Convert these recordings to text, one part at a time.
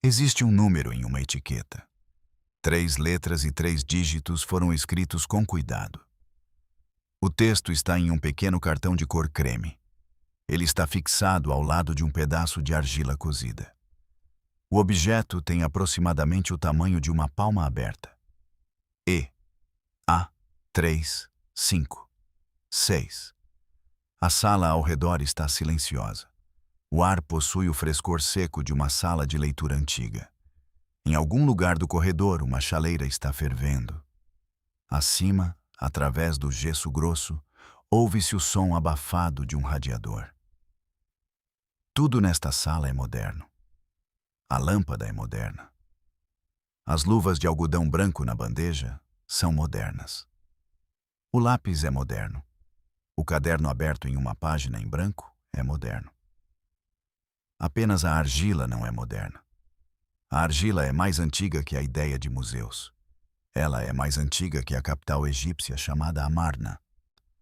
Existe um número em uma etiqueta. 3 letras e 3 dígitos foram escritos com cuidado. O texto está em um pequeno cartão de cor creme. Ele está fixado ao lado de um pedaço de argila cozida. O objeto tem aproximadamente o tamanho de uma palma aberta. A 3, 5, 6. A sala ao redor está silenciosa. O ar possui o frescor seco de uma sala de leitura antiga. Em algum lugar do corredor, uma chaleira está fervendo. Acima, através do gesso grosso, ouve-se o som abafado de um radiador. Tudo nesta sala é moderno. A lâmpada é moderna. As luvas de algodão branco na bandeja são modernas. O lápis é moderno. O caderno aberto em uma página em branco é moderno. Apenas a argila não é moderna. A argila é mais antiga que a ideia de museus. Ela é mais antiga que a capital egípcia chamada Amarna.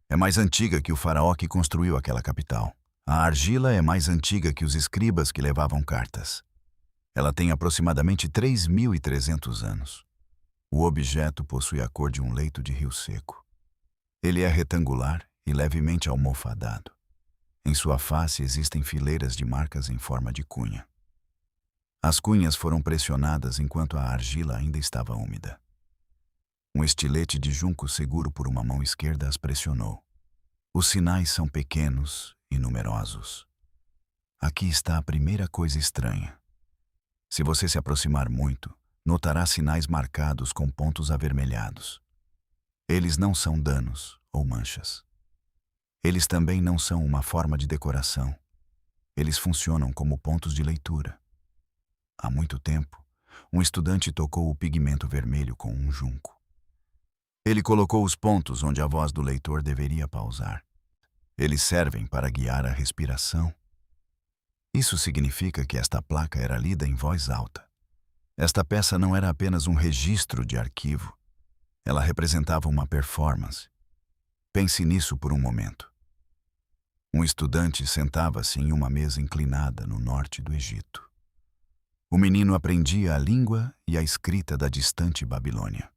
É mais antiga que o faraó que construiu aquela capital. A argila é mais antiga que os escribas que levavam cartas. Ela tem aproximadamente 3.300 anos. O objeto possui a cor de um leito de rio seco. Ele é retangular e levemente almofadado. Em sua face existem fileiras de marcas em forma de cunha. As cunhas foram pressionadas enquanto a argila ainda estava úmida. Um estilete de junco seguro por uma mão esquerda as pressionou. Os sinais são pequenos e numerosos. Aqui está a primeira coisa estranha. Se você se aproximar muito, notará sinais marcados com pontos avermelhados. Eles não são danos ou manchas. Eles também não são uma forma de decoração. Eles funcionam como pontos de leitura. Há muito tempo, um estudante tocou o pigmento vermelho com um junco. Ele colocou os pontos onde a voz do leitor deveria pausar. Eles servem para guiar a respiração. Isso significa que esta placa era lida em voz alta. Esta peça não era apenas um registro de arquivo. Ela representava uma performance. Pense nisso por um momento. Um estudante sentava-se em uma mesa inclinada no norte do Egito. O menino aprendia a língua e a escrita da distante Babilônia.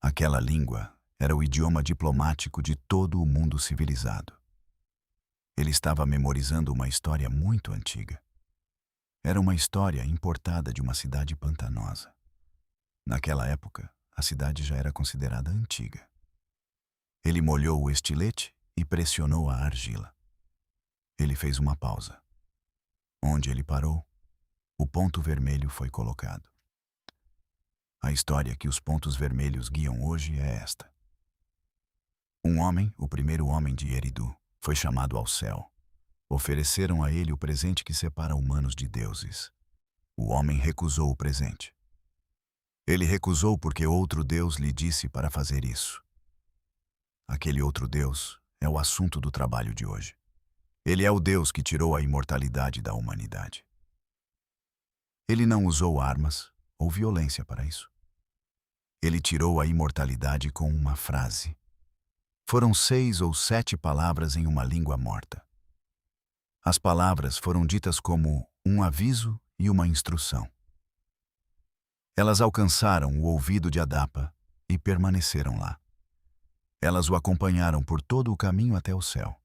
Aquela língua era o idioma diplomático de todo o mundo civilizado. Ele estava memorizando uma história muito antiga. Era uma história importada de uma cidade pantanosa. Naquela época, a cidade já era considerada antiga. Ele molhou o estilete e pressionou a argila. Ele fez uma pausa. Onde ele parou, o ponto vermelho foi colocado. A história que os pontos vermelhos guiam hoje é esta. Um homem, o primeiro homem de Eridu, foi chamado ao céu. Ofereceram a ele o presente que separa humanos de deuses. O homem recusou o presente. Ele recusou porque outro Deus lhe disse para fazer isso. Aquele outro Deus é o assunto do trabalho de hoje. Ele é o Deus que tirou a imortalidade da humanidade. Ele não usou armas ou violência para isso. Ele tirou a imortalidade com uma frase. Foram 6 ou 7 palavras em uma língua morta. As palavras foram ditas como um aviso e uma instrução. Elas alcançaram o ouvido de Adapa e permaneceram lá. Elas o acompanharam por todo o caminho até o céu.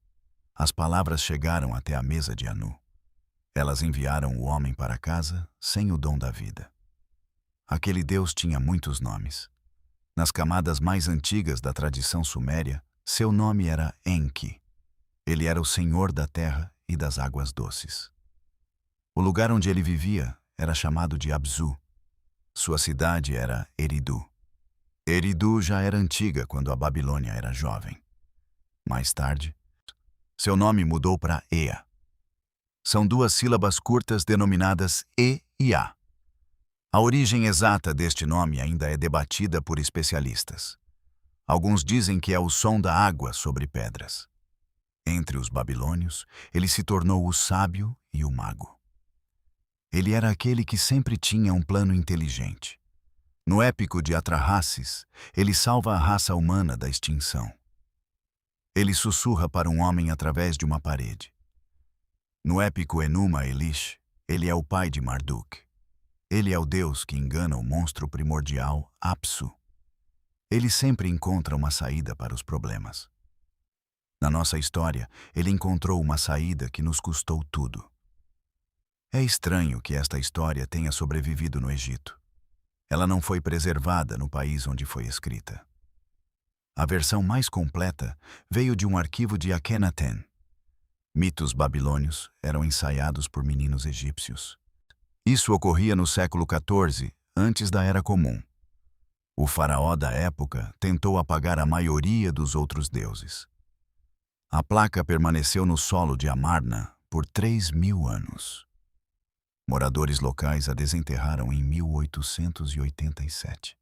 As palavras chegaram até a mesa de Anu. Elas enviaram o homem para casa sem o dom da vida. Aquele Deus tinha muitos nomes. Nas camadas mais antigas da tradição suméria, seu nome era Enki. Ele era o senhor da terra e das águas doces. O lugar onde ele vivia era chamado de Abzu. Sua cidade era Eridu. Eridu já era antiga quando a Babilônia era jovem. Mais tarde, seu nome mudou para Ea. São 2 sílabas curtas denominadas E e A. A origem exata deste nome ainda é debatida por especialistas. Alguns dizem que é o som da água sobre pedras. Entre os babilônios, ele se tornou o sábio e o mago. Ele era aquele que sempre tinha um plano inteligente. No épico de Atrahasis, ele salva a raça humana da extinção. Ele sussurra para um homem através de uma parede. No épico Enuma Elish, ele é o pai de Marduk. Ele é o Deus que engana o monstro primordial, Apsu. Ele sempre encontra uma saída para os problemas. Na nossa história, ele encontrou uma saída que nos custou tudo. É estranho que esta história tenha sobrevivido no Egito. Ela não foi preservada no país onde foi escrita. A versão mais completa veio de um arquivo de Akhenaten. Mitos babilônios eram ensaiados por meninos egípcios. Isso ocorria no século XIV, antes da Era Comum. O faraó da época tentou apagar a maioria dos outros deuses. A placa permaneceu no solo de Amarna por 3.000 anos. Moradores locais a desenterraram em 1887.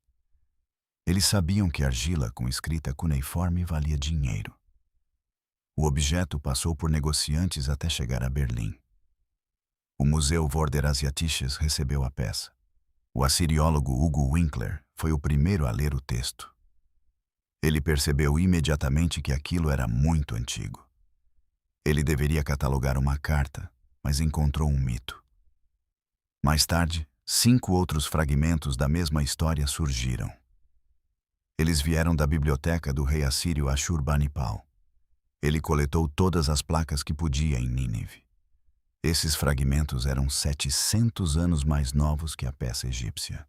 Eles sabiam que argila com escrita cuneiforme valia dinheiro. O objeto passou por negociantes até chegar a Berlim. O Museu Vorderasiatisches recebeu a peça. O assiriólogo Hugo Winkler foi o primeiro a ler o texto. Ele percebeu imediatamente que aquilo era muito antigo. Ele deveria catalogar uma carta, mas encontrou um mito. Mais tarde, 5 outros fragmentos da mesma história surgiram. Eles vieram da biblioteca do rei assírio Ashurbanipal. Ele coletou todas as placas que podia em Nínive. Esses fragmentos eram 700 anos mais novos que a peça egípcia.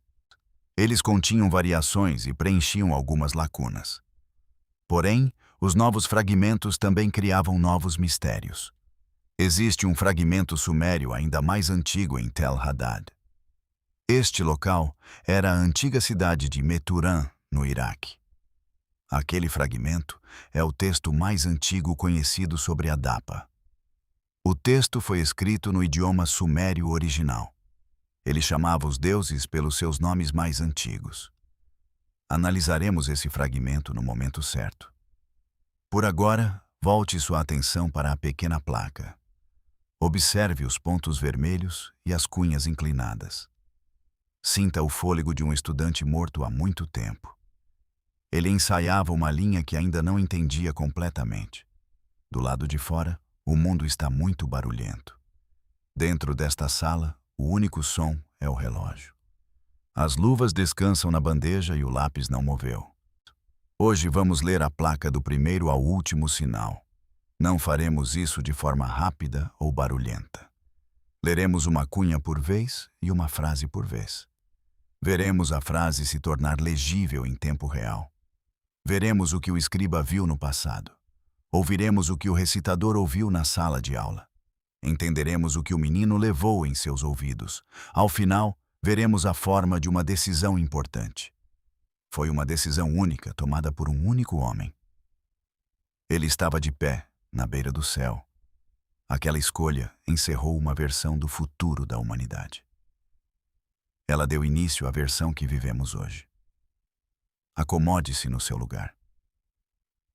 Eles continham variações e preenchiam algumas lacunas. Porém, os novos fragmentos também criavam novos mistérios. Existe um fragmento sumério ainda mais antigo em Tel Haddad. Este local era a antiga cidade de Meturan, no Iraque. Aquele fragmento é o texto mais antigo conhecido sobre Adapa. O texto foi escrito no idioma sumério original. Ele chamava os deuses pelos seus nomes mais antigos. Analisaremos esse fragmento no momento certo. Por agora, volte sua atenção para a pequena placa. Observe os pontos vermelhos e as cunhas inclinadas. Sinta o fôlego de um estudante morto há muito tempo. Ele ensaiava uma linha que ainda não entendia completamente. Do lado de fora, o mundo está muito barulhento. Dentro desta sala, o único som é o relógio. As luvas descansam na bandeja e o lápis não moveu. Hoje vamos ler a placa do primeiro ao último sinal. Não faremos isso de forma rápida ou barulhenta. Leremos uma cunha por vez e uma frase por vez. Veremos a frase se tornar legível em tempo real. Veremos o que o escriba viu no passado. Ouviremos o que o recitador ouviu na sala de aula. Entenderemos o que o menino levou em seus ouvidos. Ao final, veremos a forma de uma decisão importante. Foi uma decisão única tomada por um único homem. Ele estava de pé, na beira do céu. Aquela escolha encerrou uma versão do futuro da humanidade. Ela deu início à versão que vivemos hoje. Acomode-se no seu lugar.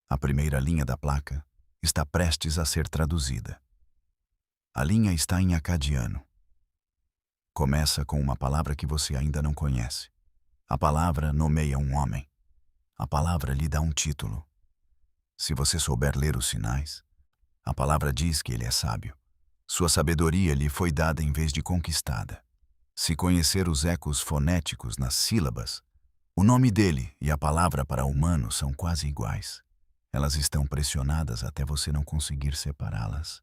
A primeira linha da placa está prestes a ser traduzida. A linha está em acadiano. Começa com uma palavra que você ainda não conhece. A palavra nomeia um homem. A palavra lhe dá um título. Se você souber ler os sinais, a palavra diz que ele é sábio. Sua sabedoria lhe foi dada em vez de conquistada. Se conhecer os ecos fonéticos nas sílabas, o nome dele e a palavra para humano são quase iguais. Elas estão pressionadas até você não conseguir separá-las.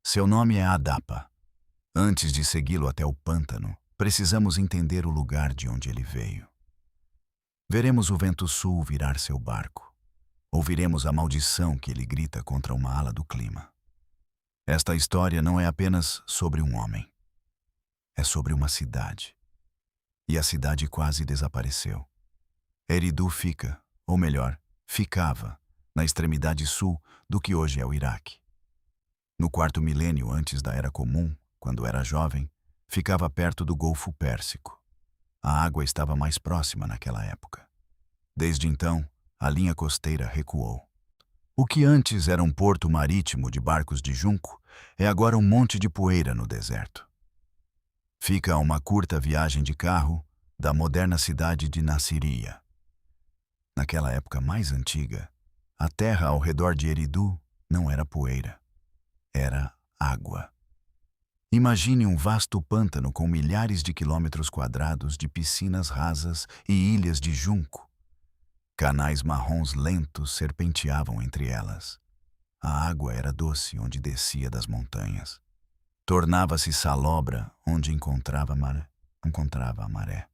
Seu nome é Adapa. Antes de segui-lo até o pântano, precisamos entender o lugar de onde ele veio. Veremos o vento sul virar seu barco. Ouviremos a maldição que ele grita contra uma ala do clima. Esta história não é apenas sobre um homem. É sobre uma cidade. E a cidade quase desapareceu. Eridu fica, ou melhor, ficava, na extremidade sul do que hoje é o Iraque. No 4º milênio antes da Era Comum, quando era jovem, ficava perto do Golfo Pérsico. A água estava mais próxima naquela época. Desde então, a linha costeira recuou. O que antes era um porto marítimo de barcos de junco é agora um monte de poeira no deserto. Fica a uma curta viagem de carro da moderna cidade de Nassiriya. Naquela época mais antiga, a terra ao redor de Eridu não era poeira, era água. Imagine um vasto pântano com milhares de quilômetros quadrados de piscinas rasas e ilhas de junco. Canais marrons lentos serpenteavam entre elas. A água era doce onde descia das montanhas. Tornava-se salobra onde encontrava a maré.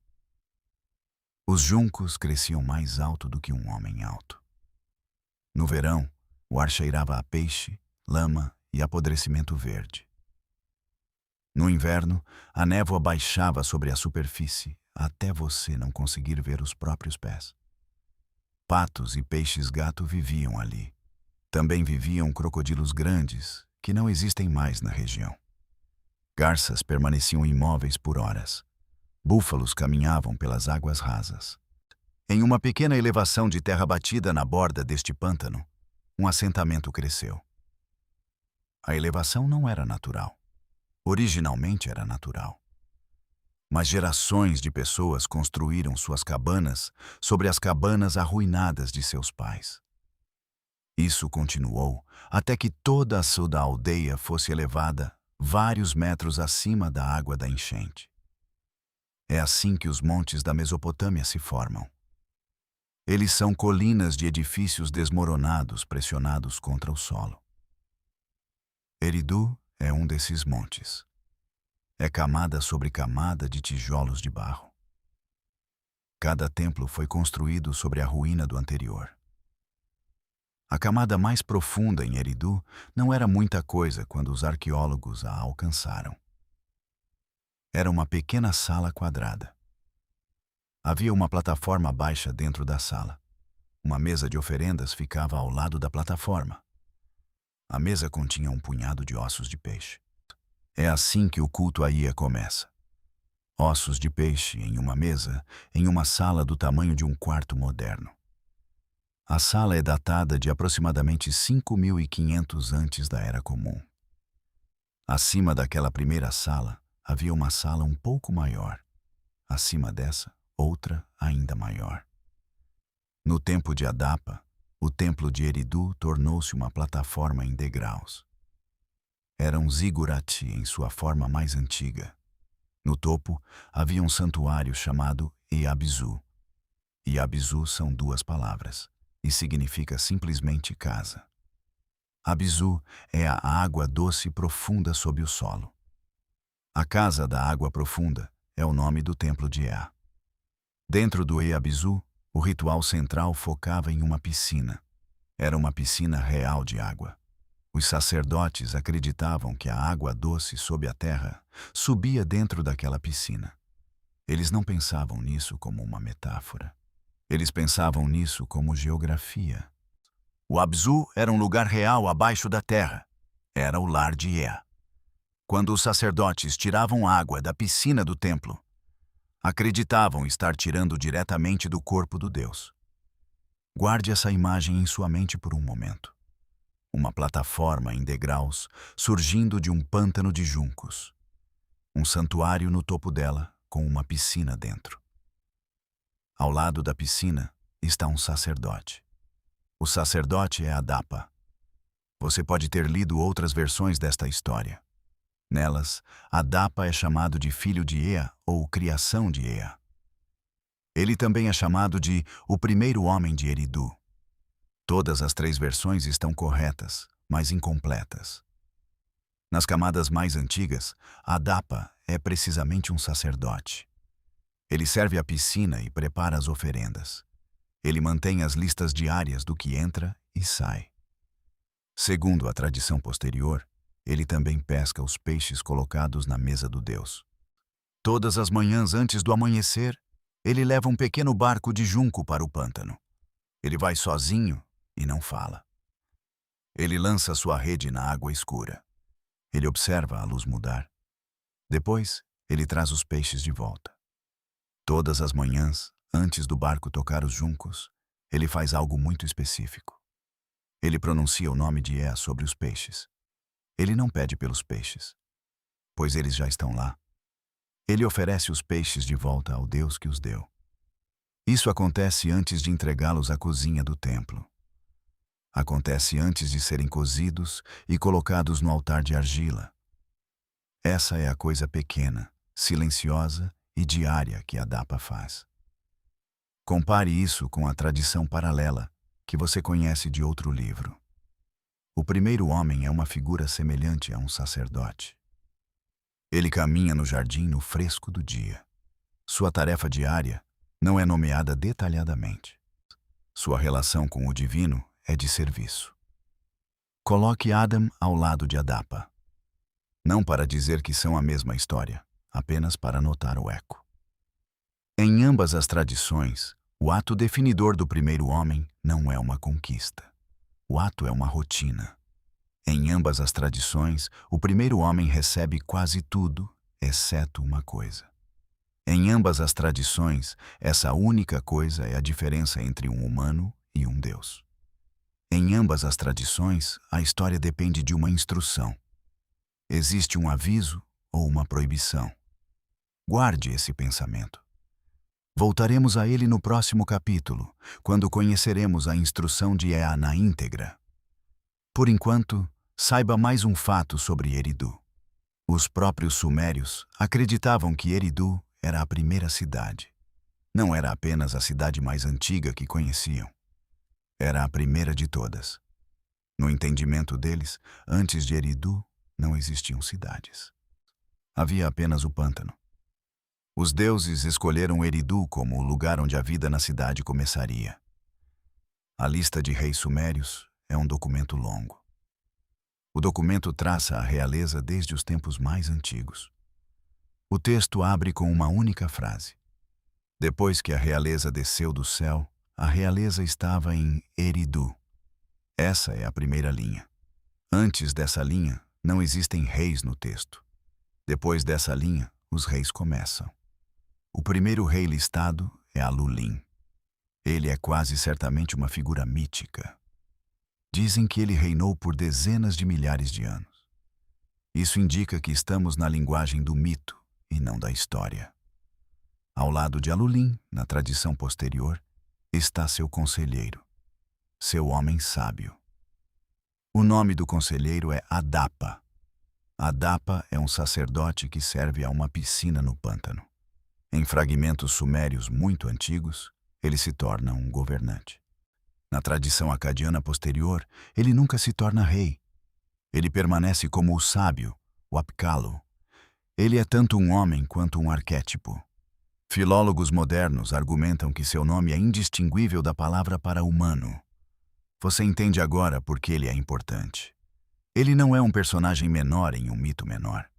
Os juncos cresciam mais alto do que um homem alto. No verão, o ar cheirava a peixe, lama e apodrecimento verde. No inverno, a névoa baixava sobre a superfície até você não conseguir ver os próprios pés. Patos e peixes-gato viviam ali. Também viviam crocodilos grandes, que não existem mais na região. Garças permaneciam imóveis por horas. Búfalos caminhavam pelas águas rasas. Em uma pequena elevação de terra batida na borda deste pântano, um assentamento cresceu. A elevação não era natural. Originalmente era natural. Mas gerações de pessoas construíram suas cabanas sobre as cabanas arruinadas de seus pais. Isso continuou até que toda a sul da aldeia fosse elevada vários metros acima da água da enchente. É assim que os montes da Mesopotâmia se formam. Eles são colinas de edifícios desmoronados pressionados contra o solo. Eridu é um desses montes. É camada sobre camada de tijolos de barro. Cada templo foi construído sobre a ruína do anterior. A camada mais profunda em Eridu não era muita coisa quando os arqueólogos a alcançaram. Era uma pequena sala quadrada. Havia uma plataforma baixa dentro da sala. Uma mesa de oferendas ficava ao lado da plataforma. A mesa continha um punhado de ossos de peixe. É assim que o culto a Ea começa. Ossos de peixe em uma mesa, em uma sala do tamanho de um quarto moderno. A sala é datada de aproximadamente 5.500 antes da Era Comum. Acima daquela primeira sala, havia uma sala um pouco maior. Acima dessa, outra ainda maior. No tempo de Adapa, o templo de Eridu tornou-se uma plataforma em degraus. Era um zigurate em sua forma mais antiga. No topo, havia um santuário chamado Eabizu. Eabizu são duas palavras, e significa simplesmente casa. Abizu é a água doce profunda sob o solo. A casa da água profunda é o nome do templo de Ea. Dentro do Eabizu, o ritual central focava em uma piscina. Era uma piscina real de água. Os sacerdotes acreditavam que a água doce sob a terra subia dentro daquela piscina. Eles não pensavam nisso como uma metáfora. Eles pensavam nisso como geografia. O Abzu era um lugar real abaixo da terra. Era o lar de Ea. Quando os sacerdotes tiravam água da piscina do templo, acreditavam estar tirando diretamente do corpo do Deus. Guarde essa imagem em sua mente por um momento. Uma plataforma em degraus surgindo de um pântano de juncos. Um santuário no topo dela com uma piscina dentro. Ao lado da piscina está um sacerdote. O sacerdote é Adapa. Você pode ter lido outras versões desta história. Nelas, Adapa é chamado de filho de Ea ou criação de Ea. Ele também é chamado de o primeiro homem de Eridu. Todas as três versões estão corretas, mas incompletas. Nas camadas mais antigas, Adapa é precisamente um sacerdote. Ele serve a piscina e prepara as oferendas. Ele mantém as listas diárias do que entra e sai. Segundo a tradição posterior, ele também pesca os peixes colocados na mesa do Deus. Todas as manhãs antes do amanhecer, ele leva um pequeno barco de junco para o pântano. Ele vai sozinho e não fala. Ele lança sua rede na água escura. Ele observa a luz mudar. Depois, ele traz os peixes de volta. Todas as manhãs, antes do barco tocar os juncos, ele faz algo muito específico. Ele pronuncia o nome de Ea sobre os peixes. Ele não pede pelos peixes, pois eles já estão lá. Ele oferece os peixes de volta ao Deus que os deu. Isso acontece antes de entregá-los à cozinha do templo. Acontece antes de serem cozidos e colocados no altar de argila. Essa é a coisa pequena, silenciosa e diária que Adapa faz. Compare isso com a tradição paralela que você conhece de outro livro. O primeiro homem é uma figura semelhante a um sacerdote. Ele caminha no jardim no fresco do dia. Sua tarefa diária não é nomeada detalhadamente. Sua relação com o divino é de serviço. Coloque Adam ao lado de Adapa. Não para dizer que são a mesma história, apenas para notar o eco. Em ambas as tradições, o ato definidor do primeiro homem não é uma conquista. O ato é uma rotina. Em ambas as tradições, o primeiro homem recebe quase tudo, exceto uma coisa. Em ambas as tradições, essa única coisa é a diferença entre um humano e um Deus. Em ambas as tradições, a história depende de uma instrução. Existe um aviso ou uma proibição. Guarde esse pensamento. Voltaremos a ele no próximo capítulo, quando conheceremos a instrução de Ea na íntegra. Por enquanto, saiba mais um fato sobre Eridu. Os próprios sumérios acreditavam que Eridu era a primeira cidade. Não era apenas a cidade mais antiga que conheciam. Era a primeira de todas. No entendimento deles, antes de Eridu, não existiam cidades. Havia apenas o pântano. Os deuses escolheram Eridu como o lugar onde a vida na cidade começaria. A lista de reis sumérios é um documento longo. O documento traça a realeza desde os tempos mais antigos. O texto abre com uma única frase. Depois que a realeza desceu do céu, a realeza estava em Eridu. Essa é a primeira linha. Antes dessa linha, não existem reis no texto. Depois dessa linha, os reis começam. O primeiro rei listado é Alulim. Ele é quase certamente uma figura mítica. Dizem que ele reinou por dezenas de milhares de anos. Isso indica que estamos na linguagem do mito e não da história. Ao lado de Alulim, na tradição posterior, está seu conselheiro, seu homem sábio. O nome do conselheiro é Adapa. Adapa é um sacerdote que serve a uma piscina no pântano. Em fragmentos sumérios muito antigos, ele se torna um governante. Na tradição acadiana posterior, ele nunca se torna rei. Ele permanece como o sábio, o Apkallu. Ele é tanto um homem quanto um arquétipo. Filólogos modernos argumentam que seu nome é indistinguível da palavra para humano. Você entende agora por que ele é importante. Ele não é um personagem menor em um mito menor.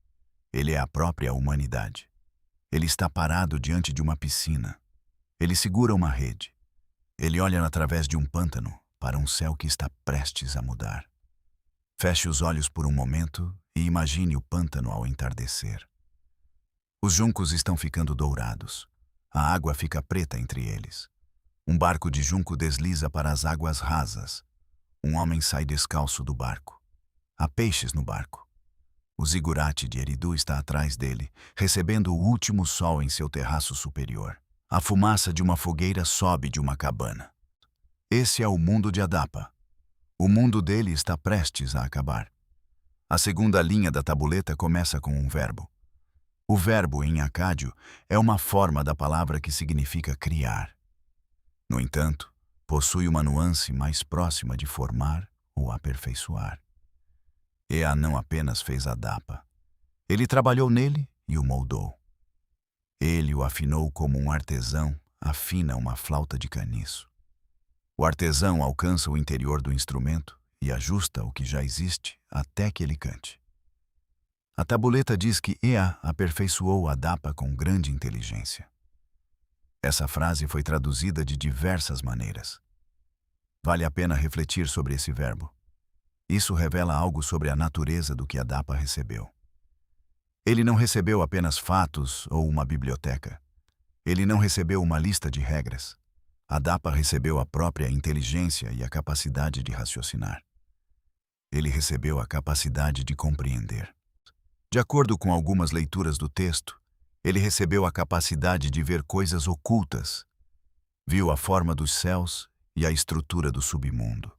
Ele é a própria humanidade. Ele está parado diante de uma piscina. Ele segura uma rede. Ele olha através de um pântano para um céu que está prestes a mudar. Feche os olhos por um momento e imagine o pântano ao entardecer. Os juncos estão ficando dourados. A água fica preta entre eles. Um barco de junco desliza para as águas rasas. Um homem sai descalço do barco. Há peixes no barco. O zigurate de Eridu está atrás dele, recebendo o último sol em seu terraço superior. A fumaça de uma fogueira sobe de uma cabana. Esse é o mundo de Adapa. O mundo dele está prestes a acabar. A segunda linha da tabuleta começa com um verbo. O verbo, em acádio, é uma forma da palavra que significa criar. No entanto, possui uma nuance mais próxima de formar ou aperfeiçoar. Ea não apenas fez Adapa. Ele trabalhou nele e o moldou. Ele o afinou como um artesão afina uma flauta de caniço. O artesão alcança o interior do instrumento e ajusta o que já existe até que ele cante. A tabuleta diz que Ea aperfeiçoou Adapa com grande inteligência. Essa frase foi traduzida de diversas maneiras. Vale a pena refletir sobre esse verbo. Isso revela algo sobre a natureza do que Adapa recebeu. Ele não recebeu apenas fatos ou uma biblioteca. Ele não recebeu uma lista de regras. Adapa recebeu a própria inteligência e a capacidade de raciocinar. Ele recebeu a capacidade de compreender. De acordo com algumas leituras do texto, ele recebeu a capacidade de ver coisas ocultas. Viu a forma dos céus e a estrutura do submundo.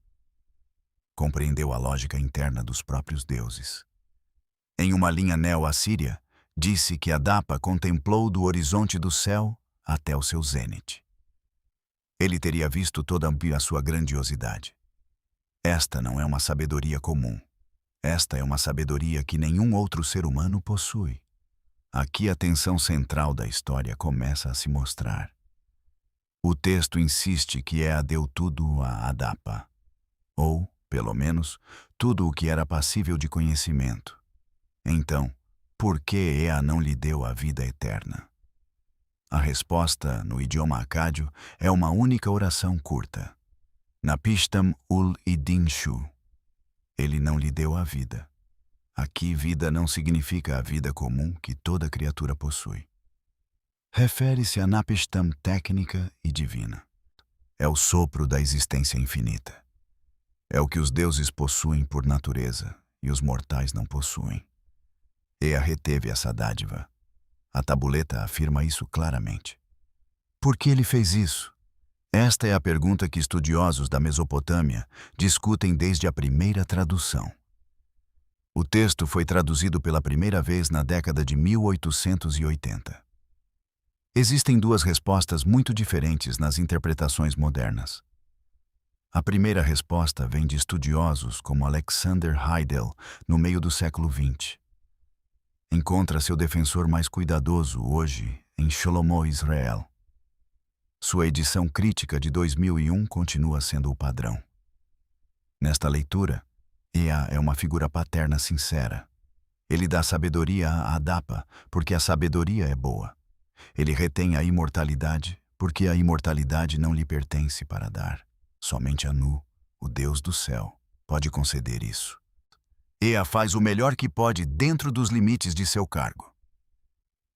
Compreendeu a lógica interna dos próprios deuses. Em uma linha neo-assíria, disse que Adapa contemplou do horizonte do céu até o seu zênite. Ele teria visto toda a sua grandiosidade. Esta não é uma sabedoria comum. Esta é uma sabedoria que nenhum outro ser humano possui. Aqui a tensão central da história começa a se mostrar. O texto insiste que Ea deu tudo a Adapa, ou, pelo menos, tudo o que era passível de conhecimento. Então, por que Ea não lhe deu a vida eterna? A resposta, no idioma acádio, é uma única oração curta. Napishtam ul idin shu. Ele não lhe deu a vida. Aqui, vida não significa a vida comum que toda criatura possui. Refere-se a Napishtam técnica e divina. É o sopro da existência infinita. É o que os deuses possuem por natureza e os mortais não possuem. Ea reteve essa dádiva. A tabuleta afirma isso claramente. Por que ele fez isso? Esta é a pergunta que estudiosos da Mesopotâmia discutem desde a primeira tradução. O texto foi traduzido pela primeira vez na década de 1880. Existem duas respostas muito diferentes nas interpretações modernas. A primeira resposta vem de estudiosos como Alexander Heidel, no meio do século XX. Encontra seu defensor mais cuidadoso hoje em Shlomo Israel. Sua edição crítica de 2001 continua sendo o padrão. Nesta leitura, Ea é uma figura paterna sincera. Ele dá sabedoria a Adapa, porque a sabedoria é boa. Ele retém a imortalidade, porque a imortalidade não lhe pertence para dar. Somente Anu, o Deus do céu, pode conceder isso. Ea faz o melhor que pode dentro dos limites de seu cargo.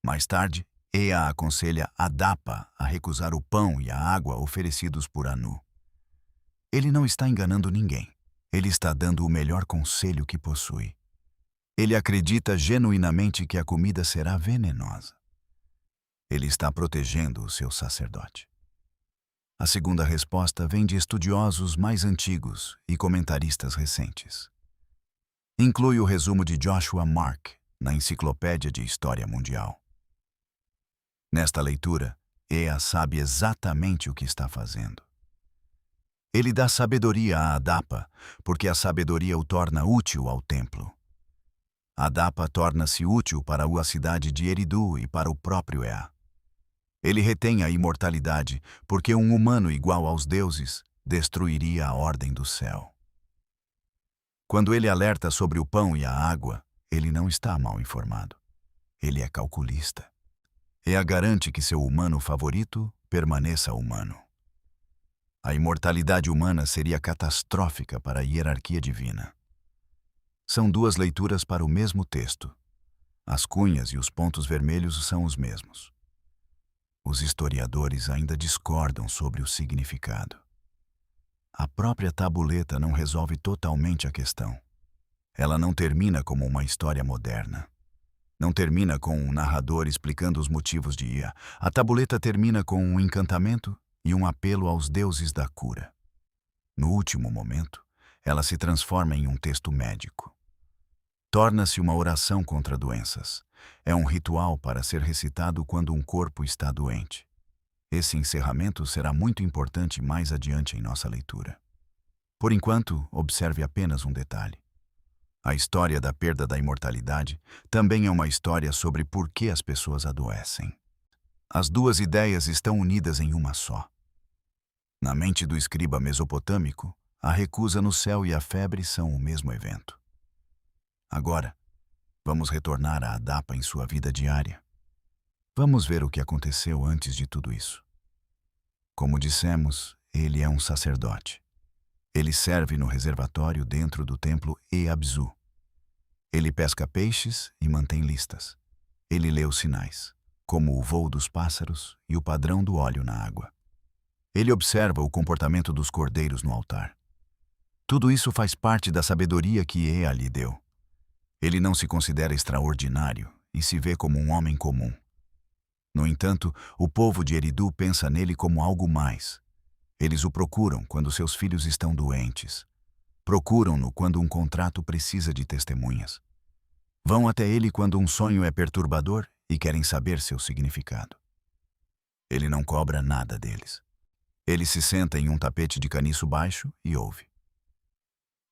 Mais tarde, Ea aconselha Adapa a recusar o pão e a água oferecidos por Anu. Ele não está enganando ninguém. Ele está dando o melhor conselho que possui. Ele acredita genuinamente que a comida será venenosa. Ele está protegendo o seu sacerdote. A segunda resposta vem de estudiosos mais antigos e comentaristas recentes. Inclui o resumo de Joshua Mark na Enciclopédia de História Mundial. Nesta leitura, Ea sabe exatamente o que está fazendo. Ele dá sabedoria a Adapa, porque a sabedoria o torna útil ao templo. Adapa torna-se útil para a cidade de Eridu e para o próprio Ea. Ele retém a imortalidade, porque um humano igual aos deuses destruiria a ordem do céu. Quando ele alerta sobre o pão e a água, ele não está mal informado. Ele é calculista. Ea garante que seu humano favorito permaneça humano. A imortalidade humana seria catastrófica para a hierarquia divina. São duas leituras para o mesmo texto. As cunhas e os pontos vermelhos são os mesmos. Os historiadores ainda discordam sobre o significado. A própria tabuleta não resolve totalmente a questão. Ela não termina como uma história moderna. Não termina com um narrador explicando os motivos de Ea. A tabuleta termina com um encantamento e um apelo aos deuses da cura. No último momento, ela se transforma em um texto médico. Torna-se uma oração contra doenças. É um ritual para ser recitado quando um corpo está doente. Esse encerramento será muito importante mais adiante em nossa leitura. Por enquanto, observe apenas um detalhe. A história da perda da imortalidade também é uma história sobre por que as pessoas adoecem. As duas ideias estão unidas em uma só. Na mente do escriba mesopotâmico, a recusa no céu e a febre são o mesmo evento. Agora, vamos retornar a Adapa em sua vida diária. Vamos ver o que aconteceu antes de tudo isso. Como dissemos, ele é um sacerdote. Ele serve no reservatório dentro do templo Eabzu. Ele pesca peixes e mantém listas. Ele lê os sinais, como o voo dos pássaros e o padrão do óleo na água. Ele observa o comportamento dos cordeiros no altar. Tudo isso faz parte da sabedoria que Ea lhe deu. Ele não se considera extraordinário e se vê como um homem comum. No entanto, o povo de Eridu pensa nele como algo mais. Eles o procuram quando seus filhos estão doentes. Procuram-no quando um contrato precisa de testemunhas. Vão até ele quando um sonho é perturbador e querem saber seu significado. Ele não cobra nada deles. Ele se senta em um tapete de caniço baixo e ouve.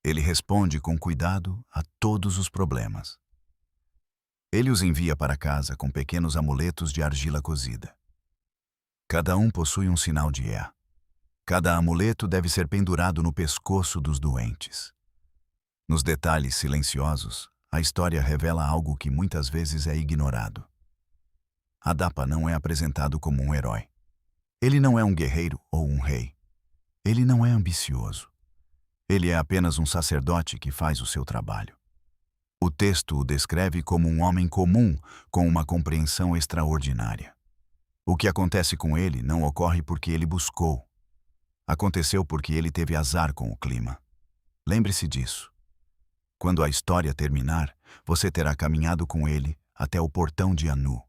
Ele responde com cuidado a todos os problemas. Ele os envia para casa com pequenos amuletos de argila cozida. Cada um possui um sinal de Ea. Cada amuleto deve ser pendurado no pescoço dos doentes. Nos detalhes silenciosos, a história revela algo que muitas vezes é ignorado. Adapa não é apresentado como um herói. Ele não é um guerreiro ou um rei. Ele não é ambicioso. Ele é apenas um sacerdote que faz o seu trabalho. O texto o descreve como um homem comum com uma compreensão extraordinária. O que acontece com ele não ocorre porque ele buscou. Aconteceu porque ele teve azar com o clima. Lembre-se disso. Quando a história terminar, você terá caminhado com ele até o portão de Anu.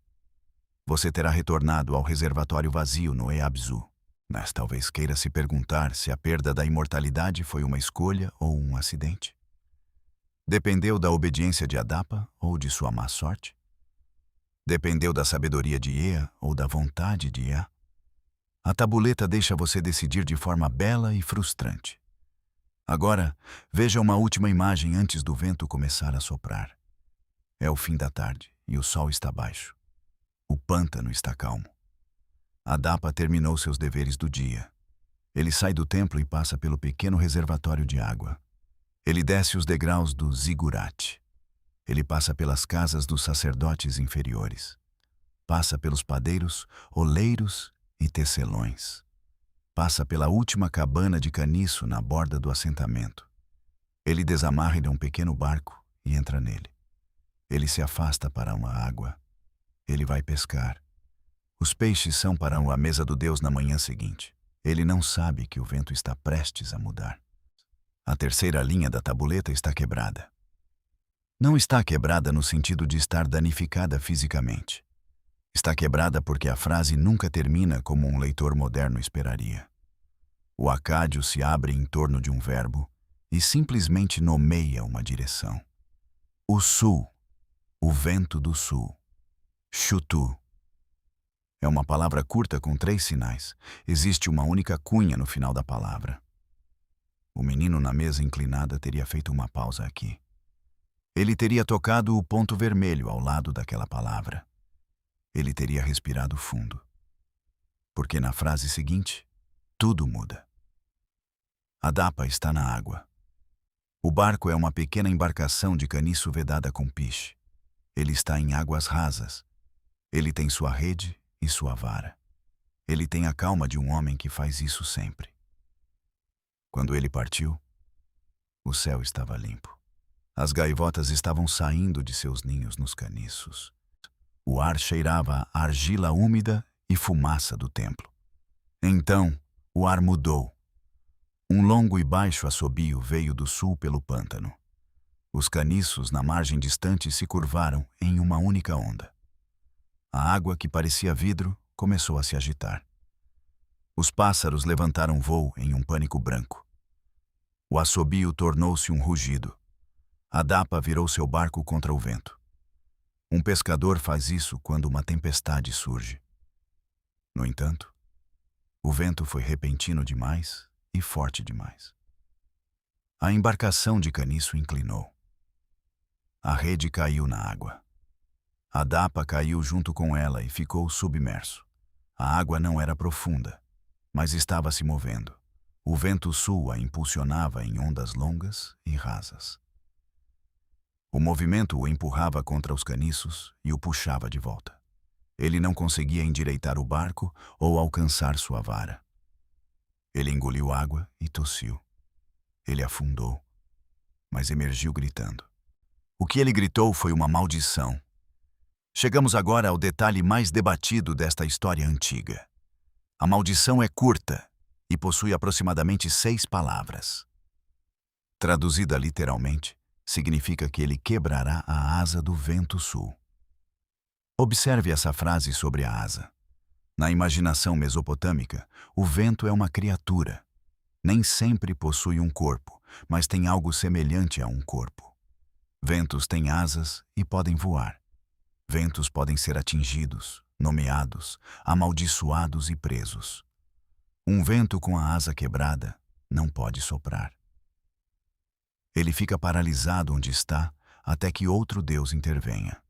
Você terá retornado ao reservatório vazio no Eabzu. Mas talvez queira se perguntar se a perda da imortalidade foi uma escolha ou um acidente. Dependeu da obediência de Adapa ou de sua má sorte? Dependeu da sabedoria de Ea ou da vontade de Ea? A tabuleta deixa você decidir de forma bela e frustrante. Agora, veja uma última imagem antes do vento começar a soprar. É o fim da tarde e o sol está baixo. O pântano está calmo. Adapa terminou seus deveres do dia. Ele sai do templo e passa pelo pequeno reservatório de água. Ele desce os degraus do zigurate. Ele passa pelas casas dos sacerdotes inferiores. Passa pelos padeiros, oleiros e tecelões. Passa pela última cabana de caniço na borda do assentamento. Ele desamarra de um pequeno barco e entra nele. Ele se afasta para uma água. Ele vai pescar. Os peixes são para a mesa do Deus na manhã seguinte. Ele não sabe que o vento está prestes a mudar. A terceira linha da tabuleta está quebrada. Não está quebrada no sentido de estar danificada fisicamente. Está quebrada porque a frase nunca termina como um leitor moderno esperaria. O acádio se abre em torno de um verbo e simplesmente nomeia uma direção. O sul, o vento do sul. Chutu. É uma palavra curta com 3 sinais. Existe uma única cunha no final da palavra. O menino na mesa inclinada teria feito uma pausa aqui. Ele teria tocado o ponto vermelho ao lado daquela palavra. Ele teria respirado fundo. Porque na frase seguinte, tudo muda. Adapa está na água. O barco é uma pequena embarcação de caniço vedada com piche. Ele está em águas rasas. Ele tem sua rede e sua vara. Ele tem a calma de um homem que faz isso sempre. Quando ele partiu, o céu estava limpo. As gaivotas estavam saindo de seus ninhos nos caniços. O ar cheirava a argila úmida e fumaça do templo. Então, o ar mudou. Um longo e baixo assobio veio do sul pelo pântano. Os caniços na margem distante se curvaram em uma única onda. A água, que parecia vidro, começou a se agitar. Os pássaros levantaram voo em um pânico branco. O assobio tornou-se um rugido. Adapa virou seu barco contra o vento. Um pescador faz isso quando uma tempestade surge. No entanto, o vento foi repentino demais e forte demais. A embarcação de caniço inclinou. A rede caiu na água. Adapa caiu junto com ela e ficou submerso. A água não era profunda, mas estava se movendo. O vento sul a impulsionava em ondas longas e rasas. O movimento o empurrava contra os caniços e o puxava de volta. Ele não conseguia endireitar o barco ou alcançar sua vara. Ele engoliu água e tossiu. Ele afundou, mas emergiu gritando. O que ele gritou foi uma maldição. Chegamos agora ao detalhe mais debatido desta história antiga. A maldição é curta e possui aproximadamente 6 palavras. Traduzida literalmente, significa que ele quebrará a asa do vento sul. Observe essa frase sobre a asa. Na imaginação mesopotâmica, o vento é uma criatura. Nem sempre possui um corpo, mas tem algo semelhante a um corpo. Ventos têm asas e podem voar. Ventos podem ser atingidos, nomeados, amaldiçoados e presos. Um vento com a asa quebrada não pode soprar. Ele fica paralisado onde está até que outro Deus intervenha.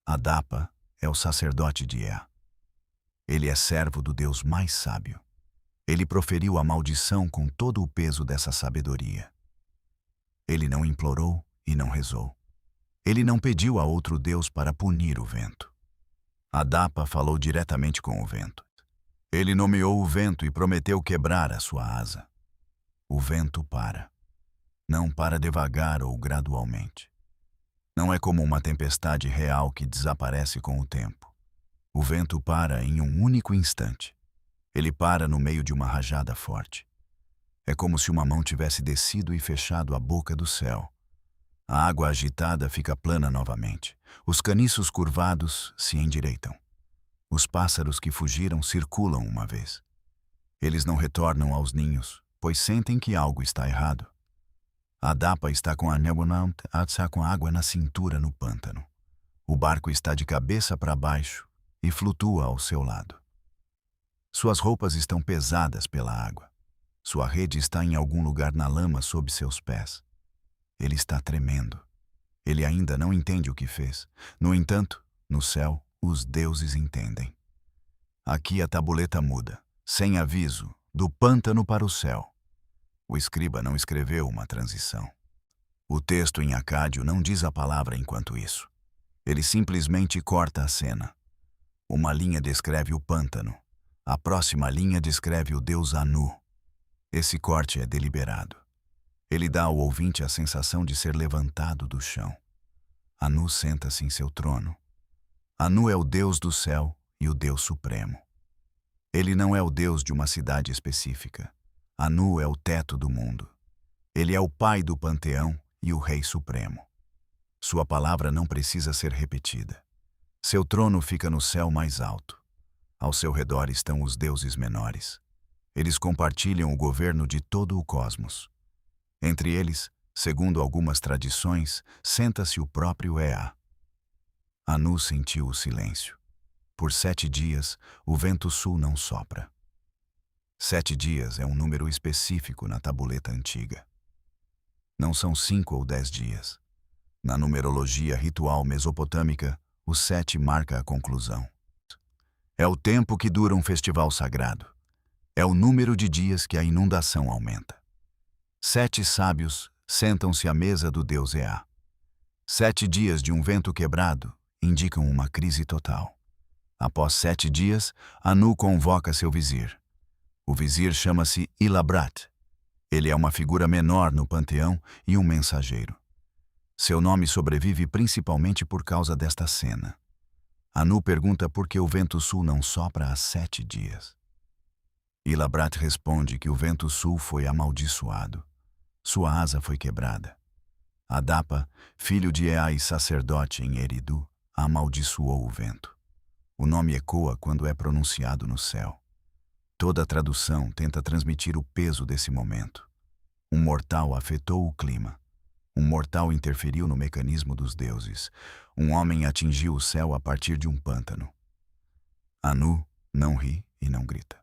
Adapa é o sacerdote de Ea. Ele é servo do Deus mais sábio. Ele proferiu a maldição com todo o peso dessa sabedoria. Ele não implorou e não rezou. Ele não pediu a outro Deus para punir o vento. Adapa falou diretamente com o vento. Ele nomeou o vento e prometeu quebrar a sua asa. O vento para. Não para devagar ou gradualmente. Não é como uma tempestade real que desaparece com o tempo. O vento para em um único instante. Ele para no meio de uma rajada forte. É como se uma mão tivesse descido e fechado a boca do céu. A água agitada fica plana novamente. Os caniços curvados se endireitam. Os pássaros que fugiram circulam uma vez. Eles não retornam aos ninhos, pois sentem que algo está errado. Adapa está com a água na cintura no pântano. O barco está de cabeça para baixo e flutua ao seu lado. Suas roupas estão pesadas pela água. Sua rede está em algum lugar na lama sob seus pés. Ele está tremendo. Ele ainda não entende o que fez. No entanto, no céu, os deuses entendem. Aqui a tabuleta muda, sem aviso, do pântano para o céu. O escriba não escreveu uma transição. O texto em acádio não diz a palavra enquanto isso. Ele simplesmente corta a cena. Uma linha descreve o pântano. A próxima linha descreve o deus Anu. Esse corte é deliberado. Ele dá ao ouvinte a sensação de ser levantado do chão. Anu senta-se em seu trono. Anu é o deus do céu e o deus supremo. Ele não é o deus de uma cidade específica. Anu é o teto do mundo. Ele é o pai do panteão e o rei supremo. Sua palavra não precisa ser repetida. Seu trono fica no céu mais alto. Ao seu redor estão os deuses menores. Eles compartilham o governo de todo o cosmos. Entre eles, segundo algumas tradições, senta-se o próprio Ea. Anu sentiu o silêncio. Por 7 dias, o vento sul não sopra. 7 dias é um número específico na tabuleta antiga. Não são 5 ou 10 dias. Na numerologia ritual mesopotâmica, o 7 marca a conclusão. É o tempo que dura um festival sagrado. É o número de dias que a inundação aumenta. 7 sábios sentam-se à mesa do deus Ea. 7 dias de um vento quebrado indicam uma crise total. Após 7 dias, Anu convoca seu vizir. O vizir chama-se Ilabrat. Ele é uma figura menor no panteão e um mensageiro. Seu nome sobrevive principalmente por causa desta cena. Anu pergunta por que o vento sul não sopra há 7 dias. Ilabrat responde que o vento sul foi amaldiçoado. Sua asa foi quebrada. Adapa, filho de Ea e sacerdote em Eridu, amaldiçoou o vento. O nome ecoa quando é pronunciado no céu. Toda a tradução tenta transmitir o peso desse momento. Um mortal afetou o clima. Um mortal interferiu no mecanismo dos deuses. Um homem atingiu o céu a partir de um pântano. Anu não ri e não grita.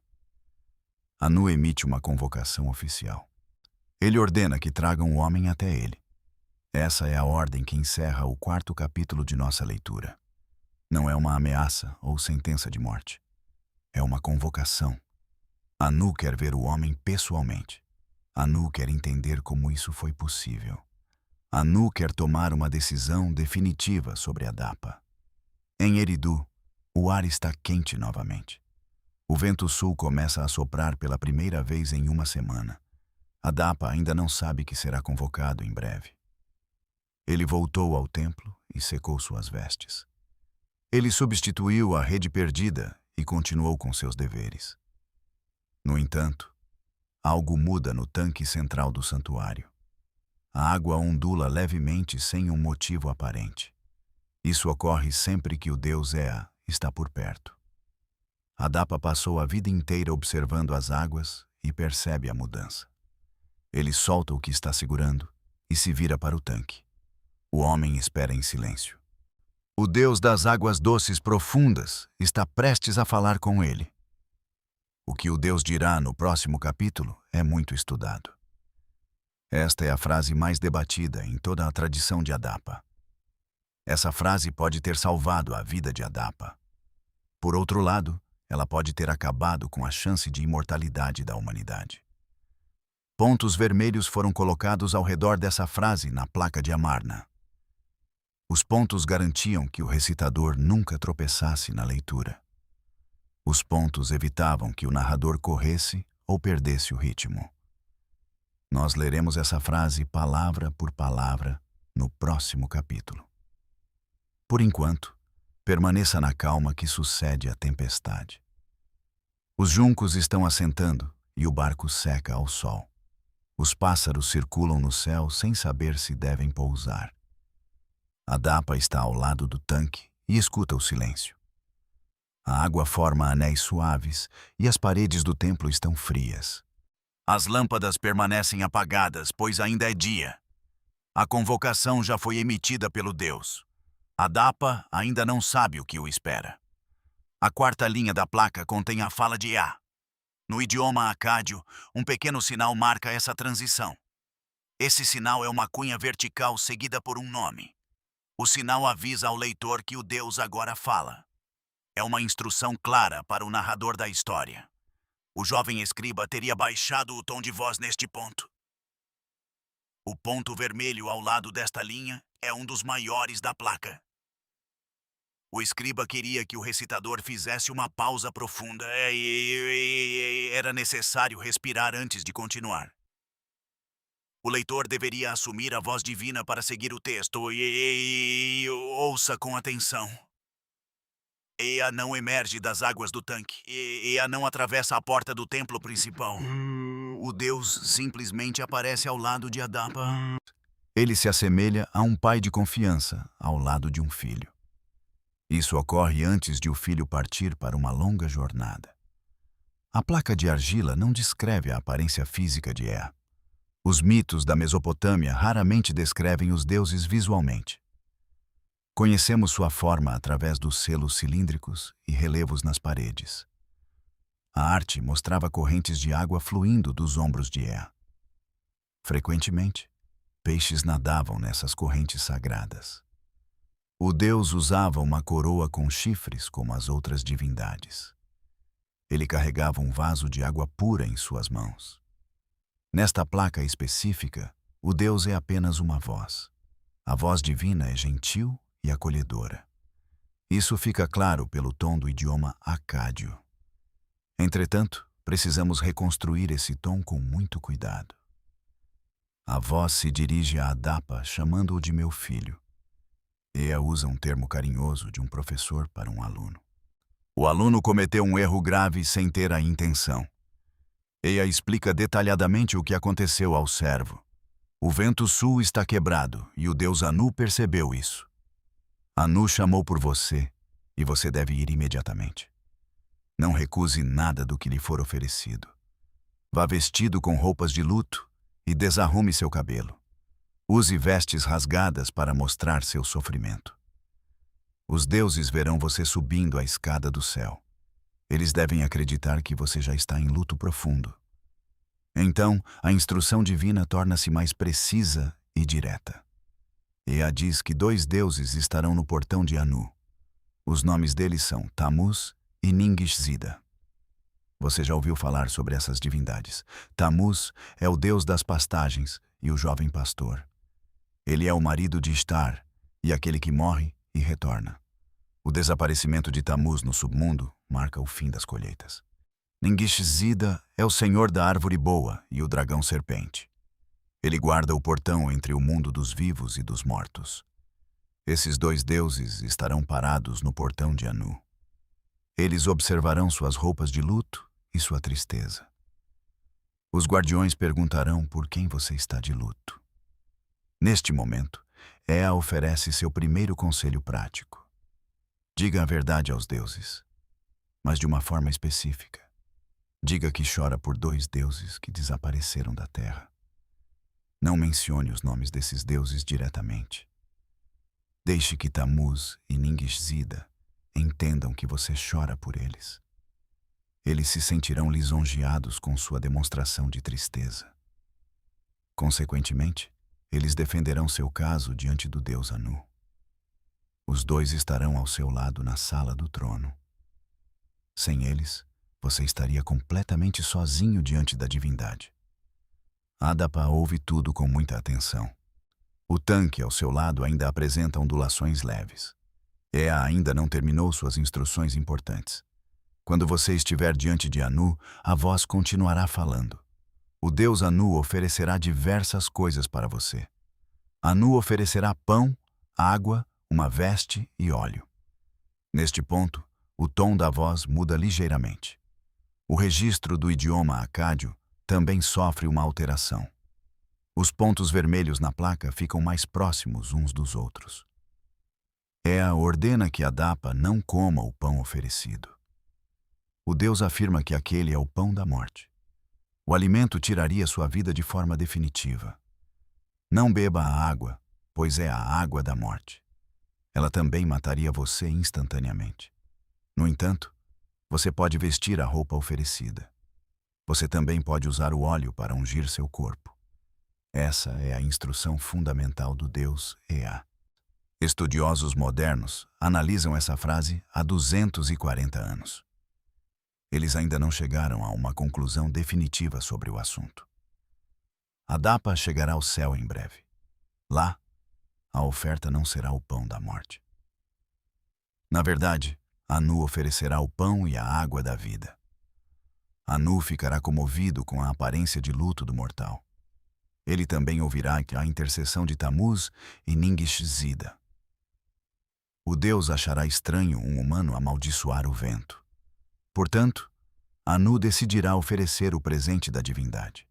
Anu emite uma convocação oficial. Ele ordena que tragam o homem até ele. Essa é a ordem que encerra o 4º capítulo de nossa leitura. Não é uma ameaça ou sentença de morte. É uma convocação. Anu quer ver o homem pessoalmente. Anu quer entender como isso foi possível. Anu quer tomar uma decisão definitiva sobre Adapa. Em Eridu, o ar está quente novamente. O vento sul começa a soprar pela primeira vez em uma semana. Adapa ainda não sabe que será convocado em breve. Ele voltou ao templo e secou suas vestes. Ele substituiu a rede perdida e continuou com seus deveres. No entanto, algo muda no tanque central do santuário. A água ondula levemente sem um motivo aparente. Isso ocorre sempre que o deus Ea está por perto. Adapa passou a vida inteira observando as águas e percebe a mudança. Ele solta o que está segurando e se vira para o tanque. O homem espera em silêncio. O Deus das águas doces profundas está prestes a falar com ele. O que o Deus dirá no próximo capítulo é muito estudado. Esta é a frase mais debatida em toda a tradição de Adapa. Essa frase pode ter salvado a vida de Adapa. Por outro lado, ela pode ter acabado com a chance de imortalidade da humanidade. Pontos vermelhos foram colocados ao redor dessa frase na placa de Amarna. Os pontos garantiam que o recitador nunca tropeçasse na leitura. Os pontos evitavam que o narrador corresse ou perdesse o ritmo. Nós leremos essa frase palavra por palavra no próximo capítulo. Por enquanto, permaneça na calma que sucede à tempestade. Os juncos estão assentando e o barco seca ao sol. Os pássaros circulam no céu sem saber se devem pousar. Adapa está ao lado do tanque e escuta o silêncio. A água forma anéis suaves e as paredes do templo estão frias. As lâmpadas permanecem apagadas, pois ainda é dia. A convocação já foi emitida pelo Deus. Adapa ainda não sabe o que o espera. A quarta linha da placa contém a fala de Ea. No idioma acádio, um pequeno sinal marca essa transição. Esse sinal é uma cunha vertical seguida por um nome. O sinal avisa ao leitor que o Deus agora fala. É uma instrução clara para o narrador da história. O jovem escriba teria baixado o tom de voz neste ponto. O ponto vermelho ao lado desta linha é um dos maiores da placa. O escriba queria que o recitador fizesse uma pausa profunda. Era necessário respirar antes de continuar. O leitor deveria assumir a voz divina para seguir o texto. Ouça com atenção. Ea não emerge das águas do tanque. Ea não atravessa a porta do templo principal. O Deus simplesmente aparece ao lado de Adapa. Ele se assemelha a um pai de confiança ao lado de um filho. Isso ocorre antes de o filho partir para uma longa jornada. A placa de argila não descreve a aparência física de Ea. Os mitos da Mesopotâmia raramente descrevem os deuses visualmente. Conhecemos sua forma através dos selos cilíndricos e relevos nas paredes. A arte mostrava correntes de água fluindo dos ombros de Ea. Frequentemente, peixes nadavam nessas correntes sagradas. O deus usava uma coroa com chifres como as outras divindades. Ele carregava um vaso de água pura em suas mãos. Nesta placa específica, o Deus é apenas uma voz. A voz divina é gentil e acolhedora. Isso fica claro pelo tom do idioma acádio. Entretanto, precisamos reconstruir esse tom com muito cuidado. A voz se dirige a Adapa, chamando-o de meu filho. Ea usa um termo carinhoso de um professor para um aluno. O aluno cometeu um erro grave sem ter a intenção. Ea explica detalhadamente o que aconteceu ao servo. O vento sul está quebrado e o deus Anu percebeu isso. Anu chamou por você e você deve ir imediatamente. Não recuse nada do que lhe for oferecido. Vá vestido com roupas de luto e desarrume seu cabelo. Use vestes rasgadas para mostrar seu sofrimento. Os deuses verão você subindo a escada do céu. Eles devem acreditar que você já está em luto profundo. Então, a instrução divina torna-se mais precisa e direta. Ea diz que 2 deuses estarão no portão de Anu. Os nomes deles são Tammuz e Ningishzida. Você já ouviu falar sobre essas divindades. Tammuz é o deus das pastagens e o jovem pastor. Ele é o marido de Ishtar e aquele que morre e retorna. O desaparecimento de Tammuz no submundo marca o fim das colheitas. Ningishzida é o senhor da árvore boa e o dragão serpente. Ele guarda o portão entre o mundo dos vivos e dos mortos. Esses 2 deuses estarão parados no portão de Anu. Eles observarão suas roupas de luto e sua tristeza. Os guardiões perguntarão por quem você está de luto. Neste momento, Ea oferece seu primeiro conselho prático. Diga a verdade aos deuses, mas de uma forma específica. Diga que chora por 2 deuses que desapareceram da terra. Não mencione os nomes desses deuses diretamente. Deixe que Tamuz e Ningishzida entendam que você chora por eles. Eles se sentirão lisonjeados com sua demonstração de tristeza. Consequentemente, eles defenderão seu caso diante do Deus Anu. Os dois estarão ao seu lado na sala do trono. Sem eles, você estaria completamente sozinho diante da divindade. Adapa ouve tudo com muita atenção. O tanque ao seu lado ainda apresenta ondulações leves. Ea ainda não terminou suas instruções importantes. Quando você estiver diante de Anu, a voz continuará falando. O Deus Anu oferecerá diversas coisas para você. Anu oferecerá pão, água, uma veste e óleo. Neste ponto, o tom da voz muda ligeiramente. O registro do idioma acádio também sofre uma alteração. Os pontos vermelhos na placa ficam mais próximos uns dos outros. Ea ordena que Adapa não coma o pão oferecido. O Deus afirma que aquele é o pão da morte. O alimento tiraria sua vida de forma definitiva. Não beba a água, pois é a água da morte. Ela também mataria você instantaneamente. No entanto, você pode vestir a roupa oferecida. Você também pode usar o óleo para ungir seu corpo. Essa é a instrução fundamental do Deus Ea. Estudiosos modernos analisam essa frase há 240 anos. Eles ainda não chegaram a uma conclusão definitiva sobre o assunto. Adapa chegará ao céu em breve. Lá, a oferta não será o pão da morte. Na verdade, Anu oferecerá o pão e a água da vida. Anu ficará comovido com a aparência de luto do mortal. Ele também ouvirá a intercessão de Tamuz e Ningishzida. O Deus achará estranho um humano amaldiçoar o vento. Portanto, Anu decidirá oferecer o presente da divindade.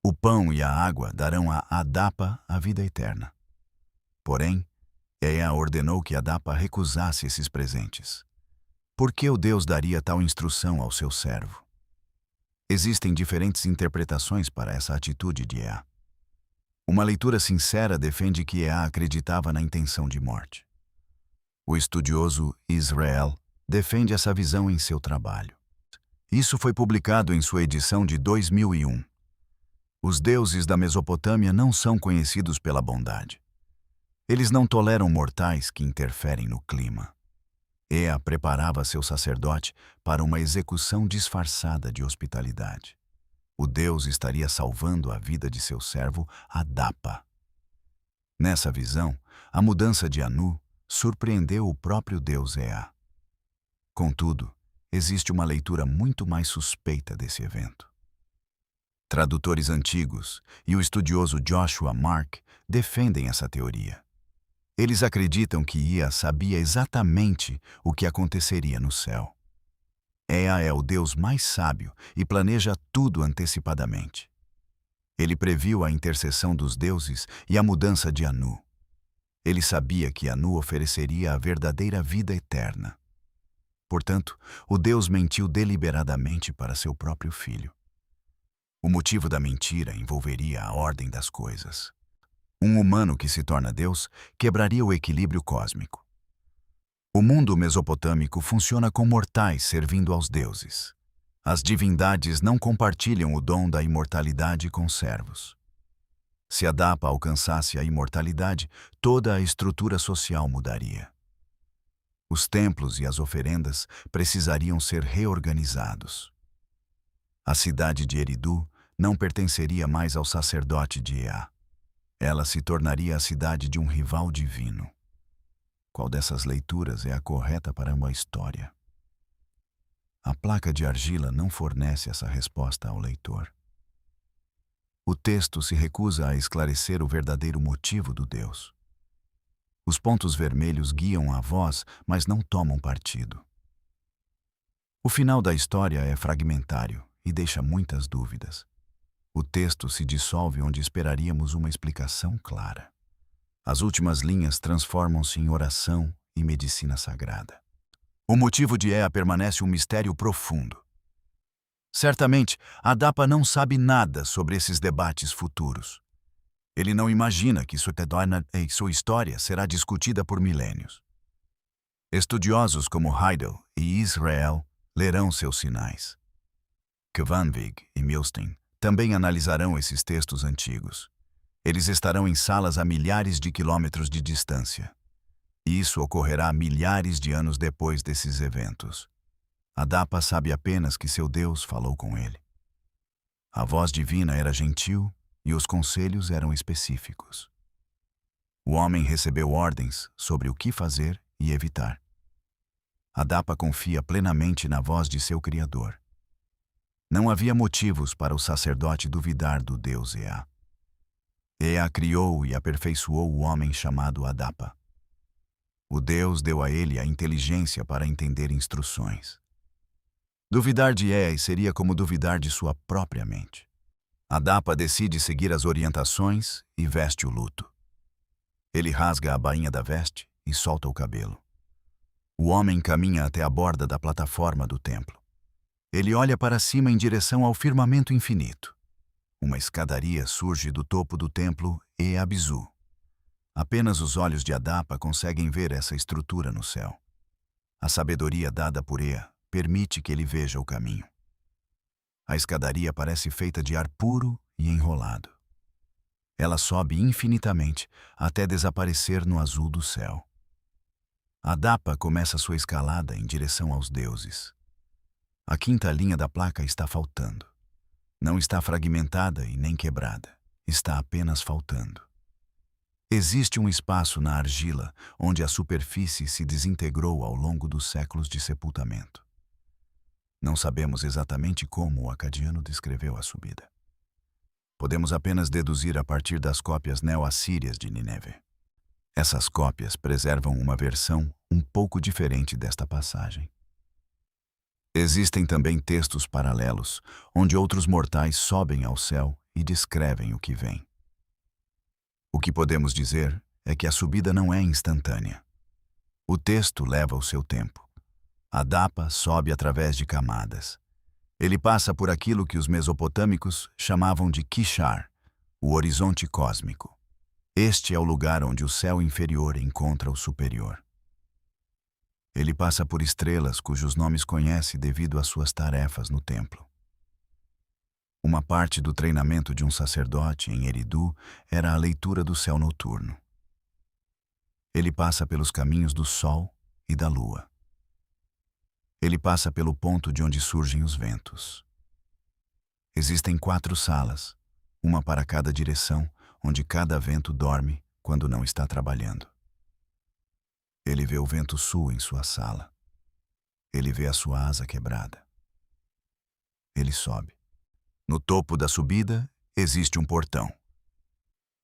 O pão e a água darão a Adapa a vida eterna. Porém, Ea ordenou que Adapa recusasse esses presentes. Por que o Deus daria tal instrução ao seu servo? Existem diferentes interpretações para essa atitude de Ea. Uma leitura sincera defende que Ea acreditava na intenção de morte. O estudioso Israel defende essa visão em seu trabalho. Isso foi publicado em sua edição de 2001. Os deuses da Mesopotâmia não são conhecidos pela bondade. Eles não toleram mortais que interferem no clima. Ea preparava seu sacerdote para uma execução disfarçada de hospitalidade. O Deus estaria salvando a vida de seu servo Adapa. Nessa visão, a mudança de Anu surpreendeu o próprio Deus Ea. Contudo, existe uma leitura muito mais suspeita desse evento. Tradutores antigos e o estudioso Joshua Mark defendem essa teoria. Eles acreditam que Ea sabia exatamente o que aconteceria no céu. Ea é o Deus mais sábio e planeja tudo antecipadamente. Ele previu a intercessão dos deuses e a mudança de Anu. Ele sabia que Anu ofereceria a verdadeira vida eterna. Portanto, o Deus mentiu deliberadamente para seu próprio filho. O motivo da mentira envolveria a ordem das coisas. Um humano que se torna Deus quebraria o equilíbrio cósmico. O mundo mesopotâmico funciona com mortais servindo aos deuses. As divindades não compartilham o dom da imortalidade com servos. Se Adapa alcançasse a imortalidade, toda a estrutura social mudaria. Os templos e as oferendas precisariam ser reorganizados. A cidade de Eridu não pertenceria mais ao sacerdote de Ea. Ela se tornaria a cidade de um rival divino. Qual dessas leituras é a correta para uma história? A placa de argila não fornece essa resposta ao leitor. O texto se recusa a esclarecer o verdadeiro motivo do Deus. Os pontos vermelhos guiam a voz, mas não tomam partido. O final da história é fragmentário e deixa muitas dúvidas. O texto se dissolve onde esperaríamos uma explicação clara. As últimas linhas transformam-se em oração e medicina sagrada. O motivo de Ea permanece um mistério profundo. Certamente, Adapa não sabe nada sobre esses debates futuros. Ele não imagina que sua história será discutida por milênios. Estudiosos como Heidel e Israel lerão seus sinais. Kvanvig e Milstein também analisarão esses textos antigos. Eles estarão em salas a milhares de quilômetros de distância. E isso ocorrerá milhares de anos depois desses eventos. Adapa sabe apenas que seu Deus falou com ele. A voz divina era gentil e os conselhos eram específicos. O homem recebeu ordens sobre o que fazer e evitar. Adapa confia plenamente na voz de seu Criador. Não havia motivos para o sacerdote duvidar do Deus Ea. Ea criou e aperfeiçoou o homem chamado Adapa. O Deus deu a ele a inteligência para entender instruções. Duvidar de Ea seria como duvidar de sua própria mente. Adapa decide seguir as orientações e veste o luto. Ele rasga a bainha da veste e solta o cabelo. O homem caminha até a borda da plataforma do templo. Ele olha para cima em direção ao firmamento infinito. Uma escadaria surge do topo do templo Ea-Bizu. Apenas os olhos de Adapa conseguem ver essa estrutura no céu. A sabedoria dada por Ea permite que ele veja o caminho. A escadaria parece feita de ar puro e enrolado. Ela sobe infinitamente até desaparecer no azul do céu. Adapa começa sua escalada em direção aos deuses. A quinta linha da placa está faltando. Não está fragmentada e nem quebrada. Está apenas faltando. Existe um espaço na argila onde a superfície se desintegrou ao longo dos séculos de sepultamento. Não sabemos exatamente como o acadiano descreveu a subida. Podemos apenas deduzir a partir das cópias neo-assírias de Nínive. Essas cópias preservam uma versão um pouco diferente desta passagem. Existem também textos paralelos, onde outros mortais sobem ao céu e descrevem o que vem. O que podemos dizer é que a subida não é instantânea. O texto leva o seu tempo. Adapa sobe através de camadas. Ele passa por aquilo que os mesopotâmicos chamavam de Kishar, o horizonte cósmico. Este é o lugar onde o céu inferior encontra o superior. Ele passa por estrelas cujos nomes conhece devido às suas tarefas no templo. Uma parte do treinamento de um sacerdote em Eridu era a leitura do céu noturno. Ele passa pelos caminhos do sol e da lua. Ele passa pelo ponto de onde surgem os ventos. Existem 4 salas, uma para cada direção, onde cada vento dorme quando não está trabalhando. Ele vê o vento sul em sua sala. Ele vê a sua asa quebrada. Ele sobe. No topo da subida existe um portão.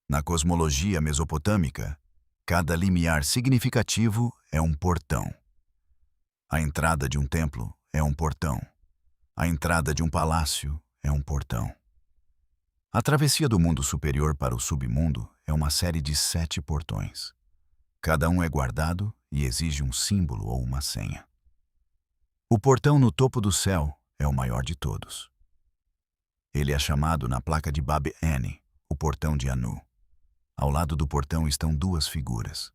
Na cosmologia mesopotâmica, cada limiar significativo é um portão. A entrada de um templo é um portão. A entrada de um palácio é um portão. A travessia do mundo superior para o submundo é uma série de 7 portões. Cada um é guardado e exige um símbolo ou uma senha. O portão no topo do céu é o maior de todos. Ele é chamado na placa de Bab-Ene, o portão de Anu. Ao lado do portão estão 2 figuras.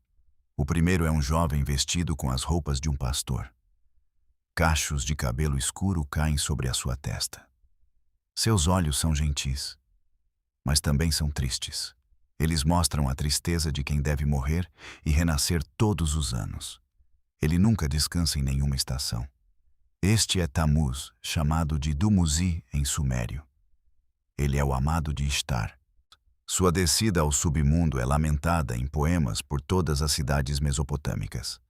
O primeiro é um jovem vestido com as roupas de um pastor. Cachos de cabelo escuro caem sobre a sua testa. Seus olhos são gentis, mas também são tristes. Eles mostram a tristeza de quem deve morrer e renascer todos os anos. Ele nunca descansa em nenhuma estação. Este é Tammuz, chamado de Dumuzi em sumério. Ele é o amado de Ishtar. Sua descida ao submundo é lamentada em poemas por todas as cidades mesopotâmicas.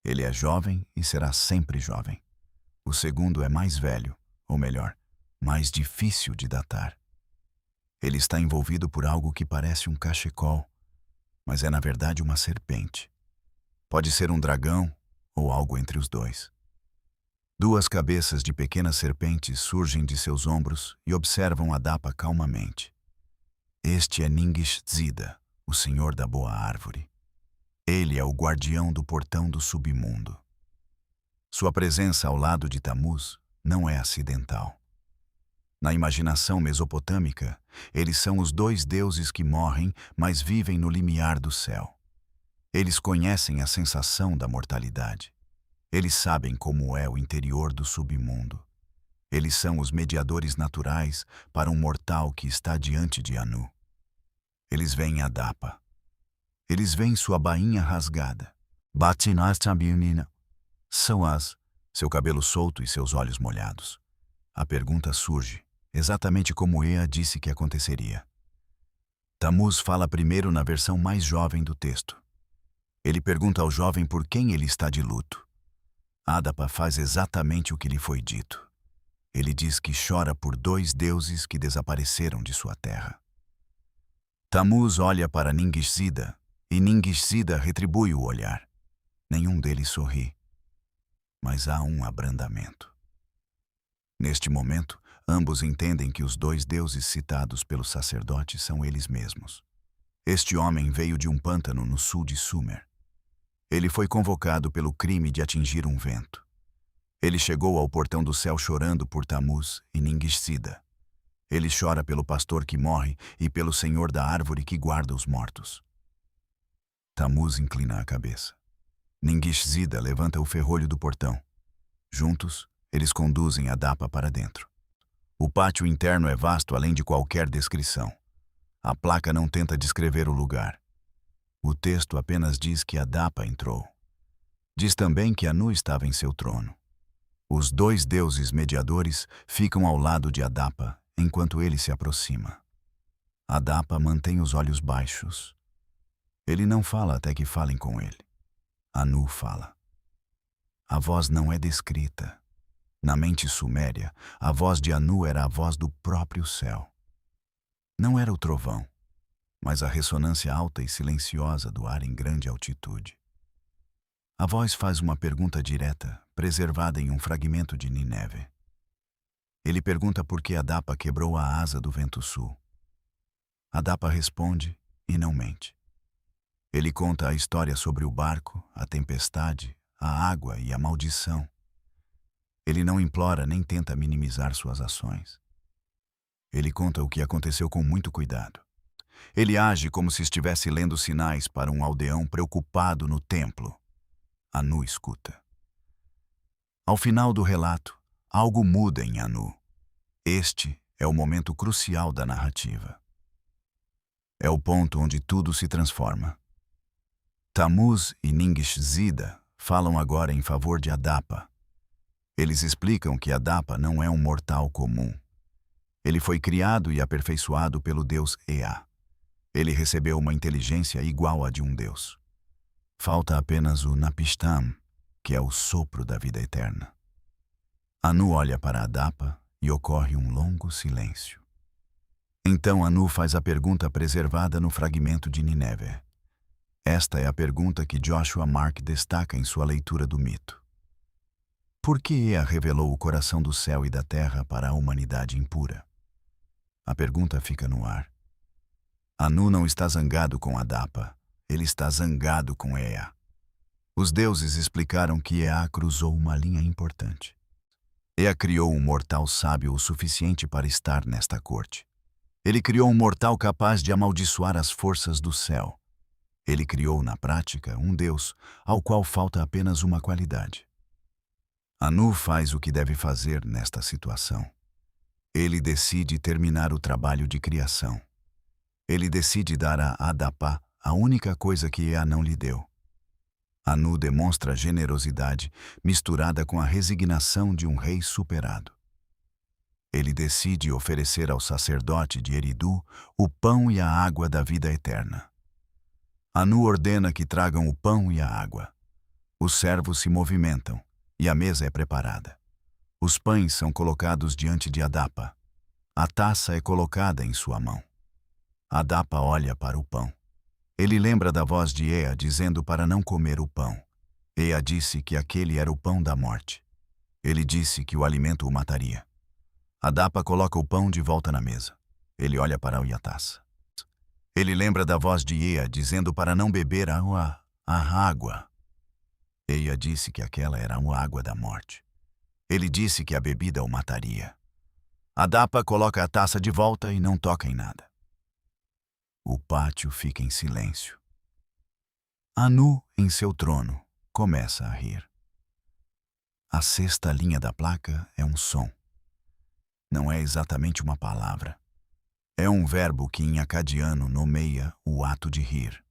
Ele é jovem e será sempre jovem. O segundo é mais velho, ou melhor, mais difícil de datar. Ele está envolvido por algo que parece um cachecol, mas é na verdade uma serpente. Pode ser um dragão ou algo entre os dois. 2 cabeças de pequenas serpentes surgem de seus ombros e observam Adapa calmamente. Este é Ningish-Zida, o senhor da boa árvore. Ele é o guardião do portão do submundo. Sua presença ao lado de Tammuz não é acidental. Na imaginação mesopotâmica, eles são os dois deuses que morrem, mas vivem no limiar do céu. Eles conhecem a sensação da mortalidade. Eles sabem como é o interior do submundo. Eles são os mediadores naturais para um mortal que está diante de Anu. Eles veem Adapa. Eles veem sua bainha rasgada. Soas, seu cabelo solto e seus olhos molhados. A pergunta surge, exatamente como Ea disse que aconteceria. Tammuz fala primeiro na versão mais jovem do texto. Ele pergunta ao jovem por quem ele está de luto. Adapa faz exatamente o que lhe foi dito. Ele diz que chora por dois deuses que desapareceram de sua terra. Tammuz olha para Ningishzida, e Ningishzida retribui o olhar. Nenhum deles sorri, mas há um abrandamento. Neste momento, ambos entendem que os dois deuses citados pelo sacerdote são eles mesmos. Este homem veio de um pântano no sul de Sumer. Ele foi convocado pelo crime de atingir um vento. Ele chegou ao portão do céu chorando por Tammuz e Ningishzida. Ele chora pelo pastor que morre e pelo senhor da árvore que guarda os mortos. Tammuz inclina a cabeça. Ningishzida levanta o ferrolho do portão. Juntos, eles conduzem Adapa para dentro. O pátio interno é vasto além de qualquer descrição. A placa não tenta descrever o lugar. O texto apenas diz que Adapa entrou. Diz também que Anu estava em seu trono. Os dois deuses mediadores ficam ao lado de Adapa enquanto ele se aproxima. Adapa mantém os olhos baixos. Ele não fala até que falem com ele. Anu fala. A voz não é descrita. Na mente suméria, a voz de Anu era a voz do próprio céu. Não era o trovão, mas a ressonância alta e silenciosa do ar em grande altitude. A voz faz uma pergunta direta, preservada em um fragmento de Nínive. Ele pergunta por que Adapa quebrou a asa do vento sul. Adapa responde e não mente. Ele conta a história sobre o barco, a tempestade, a água e a maldição. Ele não implora nem tenta minimizar suas ações. Ele conta o que aconteceu com muito cuidado. Ele age como se estivesse lendo sinais para um aldeão preocupado no templo. Anu escuta. Ao final do relato, algo muda em Anu. Este é o momento crucial da narrativa. É o ponto onde tudo se transforma. Tammuz e Ningishzida falam agora em favor de Adapa. Eles explicam que Adapa não é um mortal comum. Ele foi criado e aperfeiçoado pelo deus Ea. Ele recebeu uma inteligência igual à de um deus. Falta apenas o Napishtam, que é o sopro da vida eterna. Anu olha para Adapa e ocorre um longo silêncio. Então Anu faz a pergunta preservada no fragmento de Nínive. Esta é a pergunta que Joshua Mark destaca em sua leitura do mito. Por que Ea revelou o coração do céu e da terra para a humanidade impura? A pergunta fica no ar. Anu não está zangado com Adapa, ele está zangado com Ea. Os deuses explicaram que Ea cruzou uma linha importante. Ea criou um mortal sábio o suficiente para estar nesta corte. Ele criou um mortal capaz de amaldiçoar as forças do céu. Ele criou, na prática, um Deus, ao qual falta apenas uma qualidade. Anu faz o que deve fazer nesta situação. Ele decide terminar o trabalho de criação. Ele decide dar a Adapa a única coisa que Ea não lhe deu. Anu demonstra generosidade misturada com a resignação de um rei superado. Ele decide oferecer ao sacerdote de Eridu o pão e a água da vida eterna. Anu ordena que tragam o pão e a água. Os servos se movimentam e a mesa é preparada. Os pães são colocados diante de Adapa. A taça é colocada em sua mão. Adapa olha para o pão. Ele lembra da voz de Ea dizendo para não comer o pão. Ea disse que aquele era o pão da morte. Ele disse que o alimento o mataria. Adapa coloca o pão de volta na mesa. Ele olha para a taça. Ele lembra da voz de Ea dizendo para não beber a água. Ea disse que aquela era a água da morte. Ele disse que a bebida o mataria. Adapa coloca a taça de volta e não toca em nada. O pátio fica em silêncio. Anu, em seu trono, começa a rir. A sexta linha da placa é um som. Não é exatamente uma palavra. É um verbo que em acadiano nomeia o ato de rir.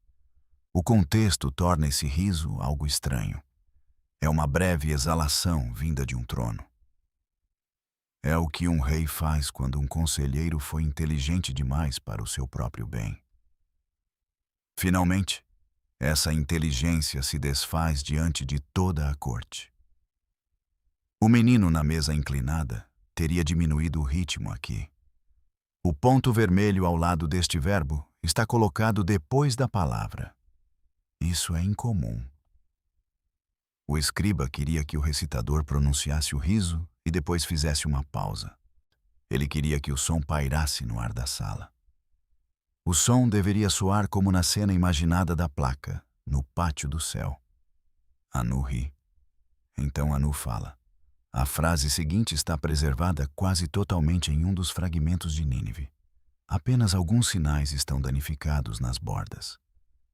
O contexto torna esse riso algo estranho. É uma breve exalação vinda de um trono. É o que um rei faz quando um conselheiro foi inteligente demais para o seu próprio bem. Finalmente, essa inteligência se desfaz diante de toda a corte. O menino na mesa inclinada teria diminuído o ritmo aqui. O ponto vermelho ao lado deste verbo está colocado depois da palavra. Isso é incomum. O escriba queria que o recitador pronunciasse o riso e depois fizesse uma pausa. Ele queria que o som pairasse no ar da sala. O som deveria soar como na cena imaginada da placa, no pátio do céu. Anu ri. Então Anu fala. A frase seguinte está preservada quase totalmente em um dos fragmentos de Nínive. Apenas alguns sinais estão danificados nas bordas.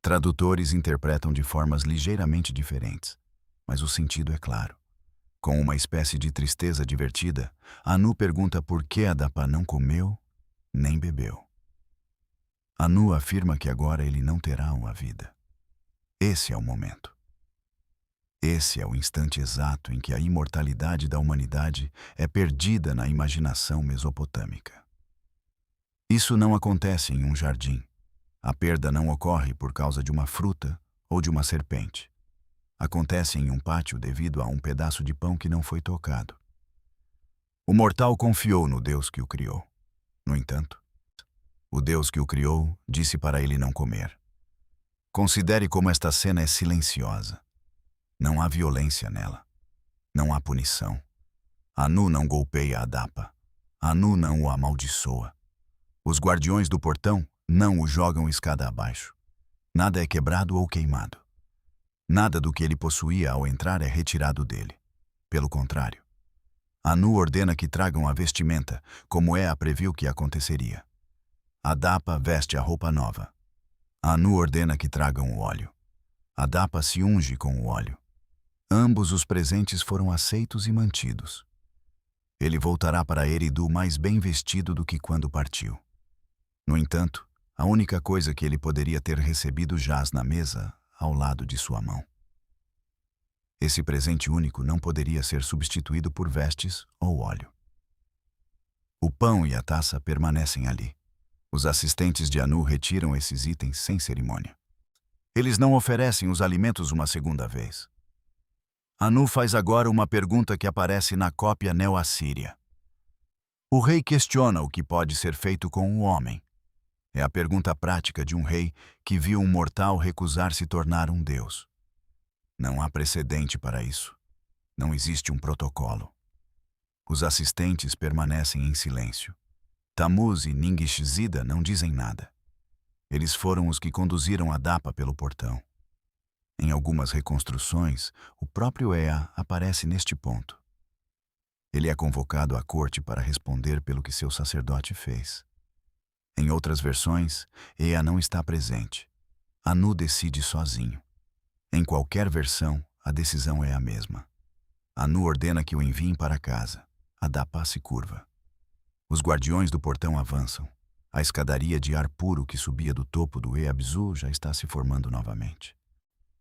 Tradutores interpretam de formas ligeiramente diferentes, mas o sentido é claro. Com uma espécie de tristeza divertida, Anu pergunta por que Adapa não comeu nem bebeu. Anu afirma que agora ele não terá uma vida. Esse é o momento. Esse é o instante exato em que a imortalidade da humanidade é perdida na imaginação mesopotâmica. Isso não acontece em um jardim. A perda não ocorre por causa de uma fruta ou de uma serpente. Acontece em um pátio devido a um pedaço de pão que não foi tocado. O mortal confiou no Deus que o criou. No entanto, o Deus que o criou disse para ele não comer. Considere como esta cena é silenciosa. Não há violência nela. Não há punição. Anu não golpeia Adapa. Anu não o amaldiçoa. Os guardiões do portão não o jogam escada abaixo. Nada é quebrado ou queimado. Nada do que ele possuía ao entrar é retirado dele. Pelo contrário, Anu ordena que tragam a vestimenta, como a previu que aconteceria. Adapa veste a roupa nova. Anu ordena que tragam o óleo. Adapa se unge com o óleo. Ambos os presentes foram aceitos e mantidos. Ele voltará para Eridu mais bem vestido do que quando partiu. No entanto, a única coisa que ele poderia ter recebido jaz na mesa, ao lado de sua mão. Esse presente único não poderia ser substituído por vestes ou óleo. O pão e a taça permanecem ali. Os assistentes de Anu retiram esses itens sem cerimônia. Eles não oferecem os alimentos uma segunda vez. Anu faz agora uma pergunta que aparece na cópia neo-assíria. O rei questiona o que pode ser feito com o homem. É a pergunta prática de um rei que viu um mortal recusar se tornar um deus. Não há precedente para isso. Não existe um protocolo. Os assistentes permanecem em silêncio. Tammuz e Ningishzida não dizem nada. Eles foram os que conduziram Adapa pelo portão. Em algumas reconstruções, o próprio Ea aparece neste ponto. Ele é convocado à corte para responder pelo que seu sacerdote fez. Em outras versões, Ea não está presente. Anu decide sozinho. Em qualquer versão, a decisão é a mesma. Anu ordena que o enviem para casa. Adapa se curva. Os guardiões do portão avançam. A escadaria de ar puro que subia do topo do Eabzu já está se formando novamente.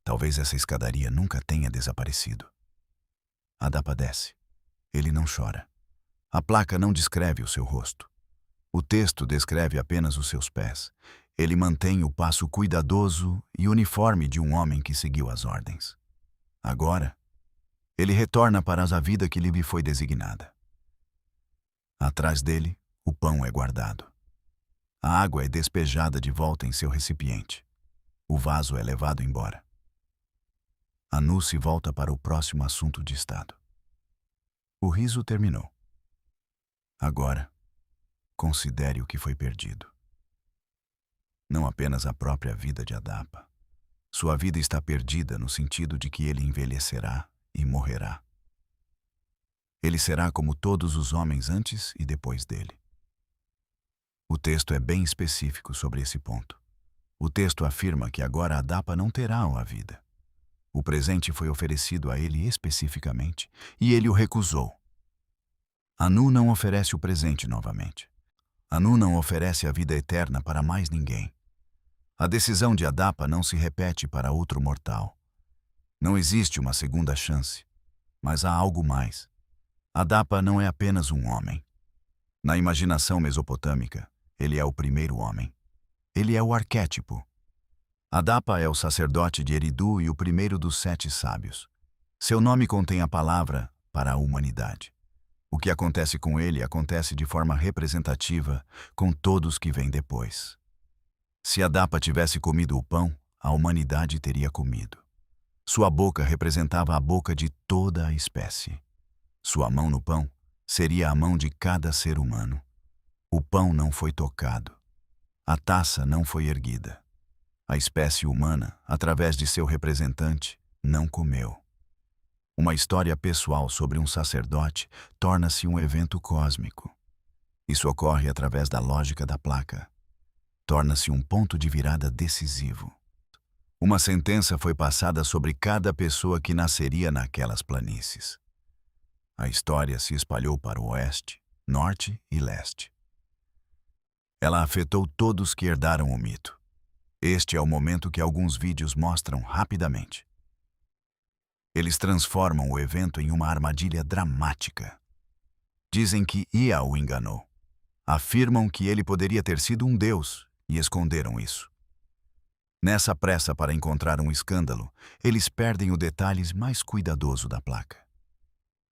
Talvez essa escadaria nunca tenha desaparecido. Adapa desce. Ele não chora. A placa não descreve o seu rosto. O texto descreve apenas os seus pés. Ele mantém o passo cuidadoso e uniforme de um homem que seguiu as ordens. Agora, ele retorna para a vida que lhe foi designada. Atrás dele, o pão é guardado. A água é despejada de volta em seu recipiente. O vaso é levado embora. Anu se volta para o próximo assunto de Estado. O riso terminou. Agora, considere o que foi perdido. Não apenas a própria vida de Adapa. Sua vida está perdida no sentido de que ele envelhecerá e morrerá. Ele será como todos os homens antes e depois dele. O texto é bem específico sobre esse ponto. O texto afirma que agora Adapa não terá a vida. O presente foi oferecido a ele especificamente, e ele o recusou. Anu não oferece o presente novamente. Anu não oferece a vida eterna para mais ninguém. A decisão de Adapa não se repete para outro mortal. Não existe uma segunda chance, mas há algo mais. Adapa não é apenas um homem. Na imaginação mesopotâmica, ele é o primeiro homem. Ele é o arquétipo. Adapa é o sacerdote de Eridu e o primeiro dos 7 sábios. Seu nome contém a palavra para a humanidade. O que acontece com ele acontece de forma representativa com todos que vêm depois. Se Adapa tivesse comido o pão, a humanidade teria comido. Sua boca representava a boca de toda a espécie. Sua mão no pão seria a mão de cada ser humano. O pão não foi tocado. A taça não foi erguida. A espécie humana, através de seu representante, não comeu. Uma história pessoal sobre um sacerdote torna-se um evento cósmico. Isso ocorre através da lógica da placa. Torna-se um ponto de virada decisivo. Uma sentença foi passada sobre cada pessoa que nasceria naquelas planícies. A história se espalhou para o oeste, norte e leste. Ela afetou todos que herdaram o mito. Este é o momento que alguns vídeos mostram rapidamente. Eles transformam o evento em uma armadilha dramática. Dizem que Ia o enganou. Afirmam que ele poderia ter sido um deus e esconderam isso. Nessa pressa para encontrar um escândalo, eles perdem o detalhe mais cuidadoso da placa.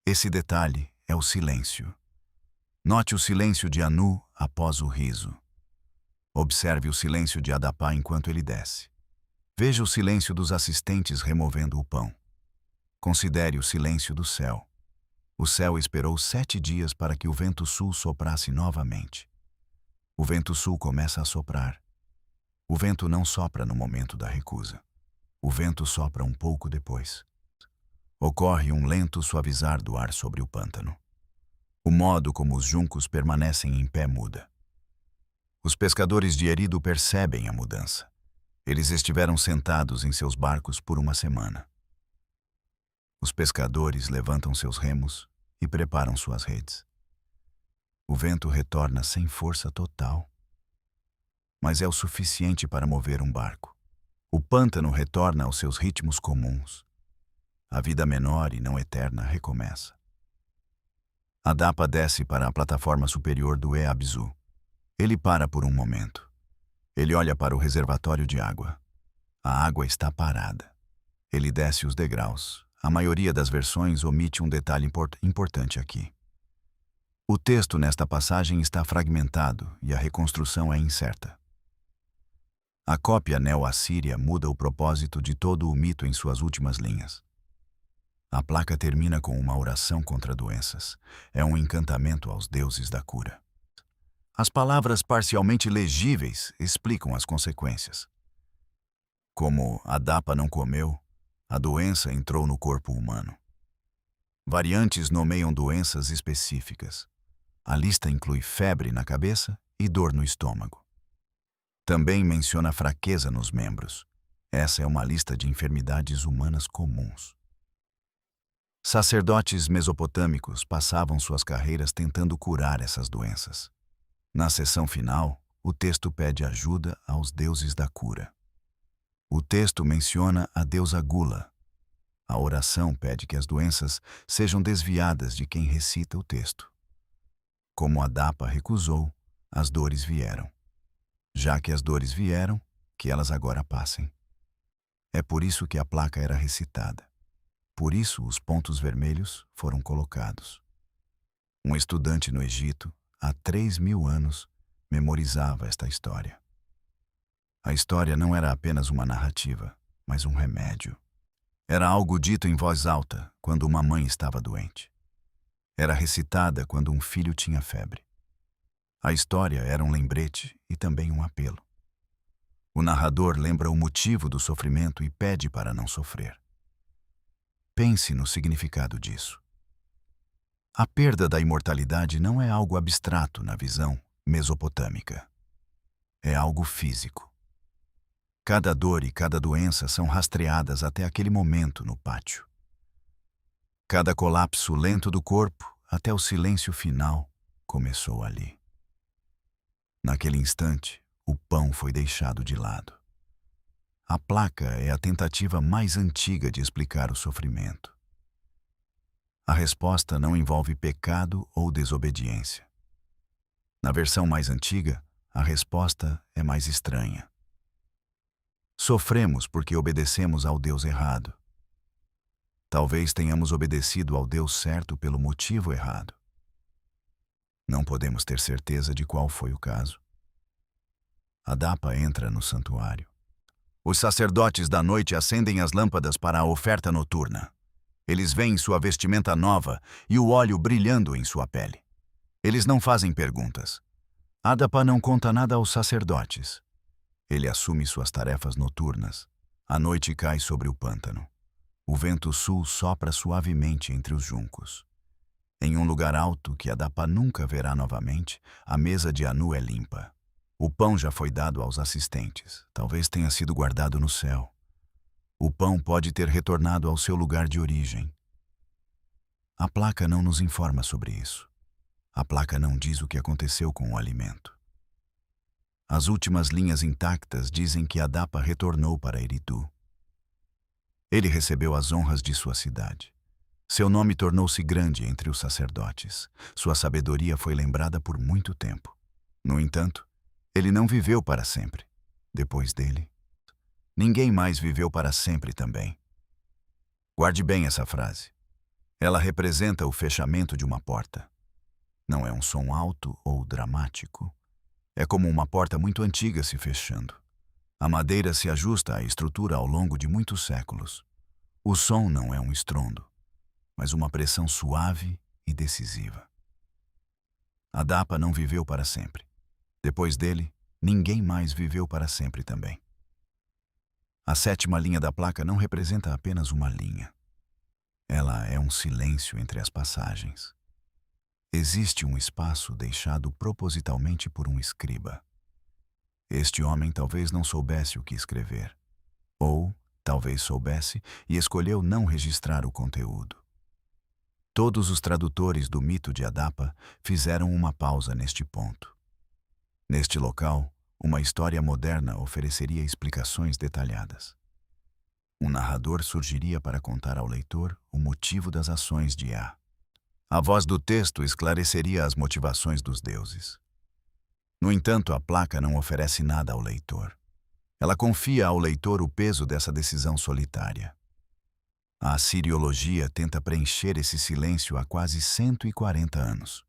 Esse detalhe é o silêncio. Note o silêncio de Anu após o riso. Observe o silêncio de Adapa enquanto ele desce. Veja o silêncio dos assistentes removendo o pão. Considere o silêncio do céu. O céu esperou 7 dias para que o vento sul soprasse novamente. O vento sul começa a soprar. O vento não sopra no momento da recusa. O vento sopra um pouco depois. Ocorre um lento suavizar do ar sobre o pântano. O modo como os juncos permanecem em pé muda. Os pescadores de Eridu percebem a mudança. Eles estiveram sentados em seus barcos por uma semana. Os pescadores levantam seus remos e preparam suas redes. O vento retorna sem força total, mas é o suficiente para mover um barco. O pântano retorna aos seus ritmos comuns. A vida menor e não eterna recomeça. Adapa desce para a plataforma superior do Eabzu. Ele para por um momento. Ele olha para o reservatório de água. A água está parada. Ele desce os degraus. A maioria das versões omite um detalhe importante aqui. O texto nesta passagem está fragmentado e a reconstrução é incerta. A cópia neo-assíria muda o propósito de todo o mito em suas últimas linhas. A placa termina com uma oração contra doenças. É um encantamento aos deuses da cura. As palavras parcialmente legíveis explicam as consequências. Como Adapa não comeu, a doença entrou no corpo humano. Variantes nomeiam doenças específicas. A lista inclui febre na cabeça e dor no estômago. Também menciona fraqueza nos membros. Essa é uma lista de enfermidades humanas comuns. Sacerdotes mesopotâmicos passavam suas carreiras tentando curar essas doenças. Na seção final, o texto pede ajuda aos deuses da cura. O texto menciona a deusa Gula. A oração pede que as doenças sejam desviadas de quem recita o texto. Como Adapa recusou, as dores vieram. Já que as dores vieram, que elas agora passem. É por isso que a placa era recitada. Por isso os pontos vermelhos foram colocados. Um estudante no Egito, há 3.000 anos, memorizava esta história. A história não era apenas uma narrativa, mas um remédio. Era algo dito em voz alta quando uma mãe estava doente. Era recitada quando um filho tinha febre. A história era um lembrete e também um apelo. O narrador lembra o motivo do sofrimento e pede para não sofrer. Pense no significado disso. A perda da imortalidade não é algo abstrato na visão mesopotâmica. É algo físico. Cada dor e cada doença são rastreadas até aquele momento no pátio. Cada colapso lento do corpo, até o silêncio final, começou ali. Naquele instante, o pão foi deixado de lado. A placa é a tentativa mais antiga de explicar o sofrimento. A resposta não envolve pecado ou desobediência. Na versão mais antiga, a resposta é mais estranha. Sofremos porque obedecemos ao Deus errado. Talvez tenhamos obedecido ao Deus certo pelo motivo errado. Não podemos ter certeza de qual foi o caso. Adapa entra no santuário. Os sacerdotes da noite acendem as lâmpadas para a oferta noturna. Eles veem sua vestimenta nova e o óleo brilhando em sua pele. Eles não fazem perguntas. Adapa não conta nada aos sacerdotes. Ele assume suas tarefas noturnas. A noite cai sobre o pântano. O vento sul sopra suavemente entre os juncos. Em um lugar alto que Adapa nunca verá novamente, a mesa de Anu é limpa. O pão já foi dado aos assistentes. Talvez tenha sido guardado no céu. O pão pode ter retornado ao seu lugar de origem. A placa não nos informa sobre isso. A placa não diz o que aconteceu com o alimento. As últimas linhas intactas dizem que Adapa retornou para Eridu. Ele recebeu as honras de sua cidade. Seu nome tornou-se grande entre os sacerdotes. Sua sabedoria foi lembrada por muito tempo. No entanto, ele não viveu para sempre. Depois dele, ninguém mais viveu para sempre também. Guarde bem essa frase. Ela representa o fechamento de uma porta. Não é um som alto ou dramático. É como uma porta muito antiga se fechando. A madeira se ajusta à estrutura ao longo de muitos séculos. O som não é um estrondo, mas uma pressão suave e decisiva. Adapa não viveu para sempre. Depois dele, ninguém mais viveu para sempre também. A sétima linha da placa não representa apenas uma linha. Ela é um silêncio entre as passagens. Existe um espaço deixado propositalmente por um escriba. Este homem talvez não soubesse o que escrever. Ou talvez soubesse e escolheu não registrar o conteúdo. Todos os tradutores do mito de Adapa fizeram uma pausa neste ponto. Neste local, uma história moderna ofereceria explicações detalhadas. Um narrador surgiria para contar ao leitor o motivo das ações de Ea. A voz do texto esclareceria as motivações dos deuses. No entanto, a placa não oferece nada ao leitor. Ela confia ao leitor o peso dessa decisão solitária. A assiriologia tenta preencher esse silêncio há quase 140 anos.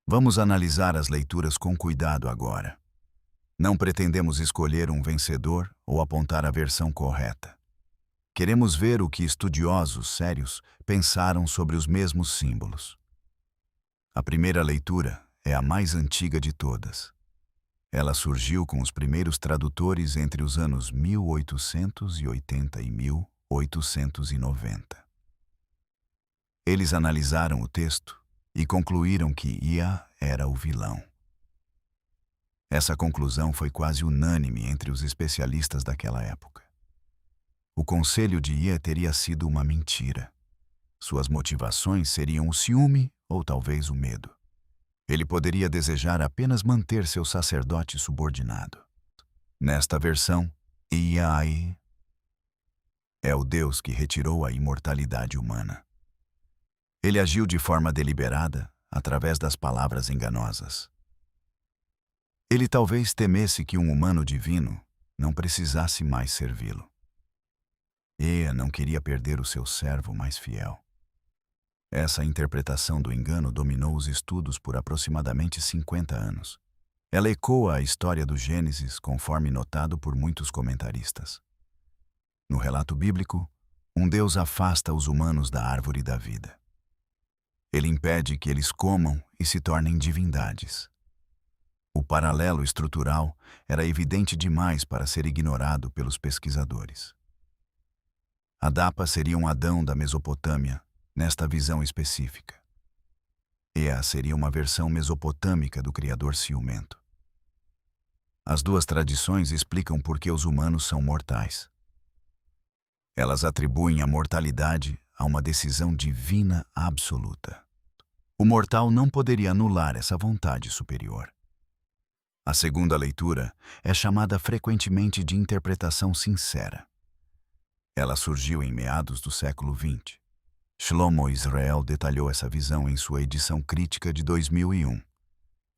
Vamos analisar as leituras com cuidado agora. Não pretendemos escolher um vencedor ou apontar a versão correta. Queremos ver o que estudiosos sérios pensaram sobre os mesmos símbolos. A primeira leitura é a mais antiga de todas. Ela surgiu com os primeiros tradutores entre os anos 1880 e 1890. Eles analisaram o texto e concluíram que Ea era o vilão. Essa conclusão foi quase unânime entre os especialistas daquela época. O conselho de Ea teria sido uma mentira. Suas motivações seriam o ciúme ou talvez o medo. Ele poderia desejar apenas manter seu sacerdote subordinado. Nesta versão, Ea é o Deus que retirou a imortalidade humana. Ele agiu de forma deliberada, através das palavras enganosas. Ele talvez temesse que um humano divino não precisasse mais servi-lo. Ea não queria perder o seu servo mais fiel. Essa interpretação do engano dominou os estudos por aproximadamente 50 anos. Ela ecoa a história do Gênesis conforme notado por muitos comentaristas. No relato bíblico, um Deus afasta os humanos da árvore da vida. Ele impede que eles comam e se tornem divindades. O paralelo estrutural era evidente demais para ser ignorado pelos pesquisadores. Adapa seria um Adão da Mesopotâmia, nesta visão específica. Ea seria uma versão mesopotâmica do Criador ciumento. As duas tradições explicam por que os humanos são mortais. Elas atribuem a mortalidade a uma decisão divina absoluta. O mortal não poderia anular essa vontade superior. A segunda leitura é chamada frequentemente de interpretação sincera. Ela surgiu em meados do século XX. Shlomo Israel detalhou essa visão em sua edição crítica de 2001.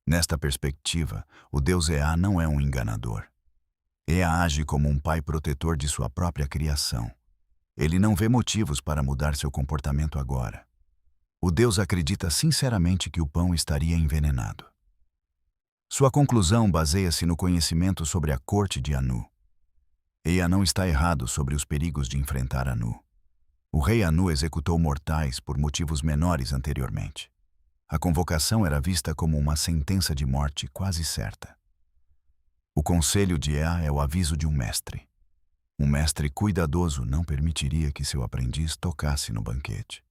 Nesta perspectiva, o Deus Ea não é um enganador. Ea age como um pai protetor de sua própria criação. Ele não vê motivos para mudar seu comportamento agora. O Deus acredita sinceramente que o pão estaria envenenado. Sua conclusão baseia-se no conhecimento sobre a corte de Anu. Ea não está errado sobre os perigos de enfrentar Anu. O rei Anu executou mortais por motivos menores anteriormente. A convocação era vista como uma sentença de morte quase certa. O conselho de Ea é o aviso de um mestre. Um mestre cuidadoso não permitiria que seu aprendiz tocasse no banquete.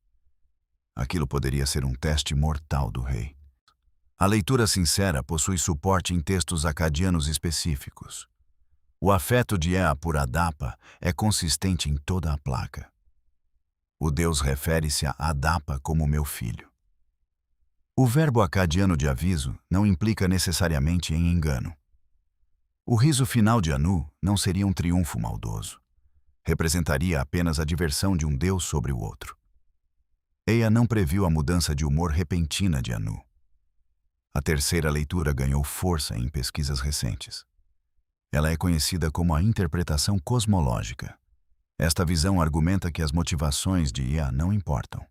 Aquilo poderia ser um teste mortal do rei. A leitura sincera possui suporte em textos acadianos específicos. O afeto de Ea por Adapa é consistente em toda a placa. O Deus refere-se a Adapa como meu filho. O verbo acadiano de aviso não implica necessariamente em engano. O riso final de Anu não seria um triunfo maldoso. Representaria apenas a diversão de um Deus sobre o outro. Ea não previu a mudança de humor repentina de Anu. A terceira leitura ganhou força em pesquisas recentes. Ela é conhecida como a interpretação cosmológica. Esta visão argumenta que as motivações de Ea não importam.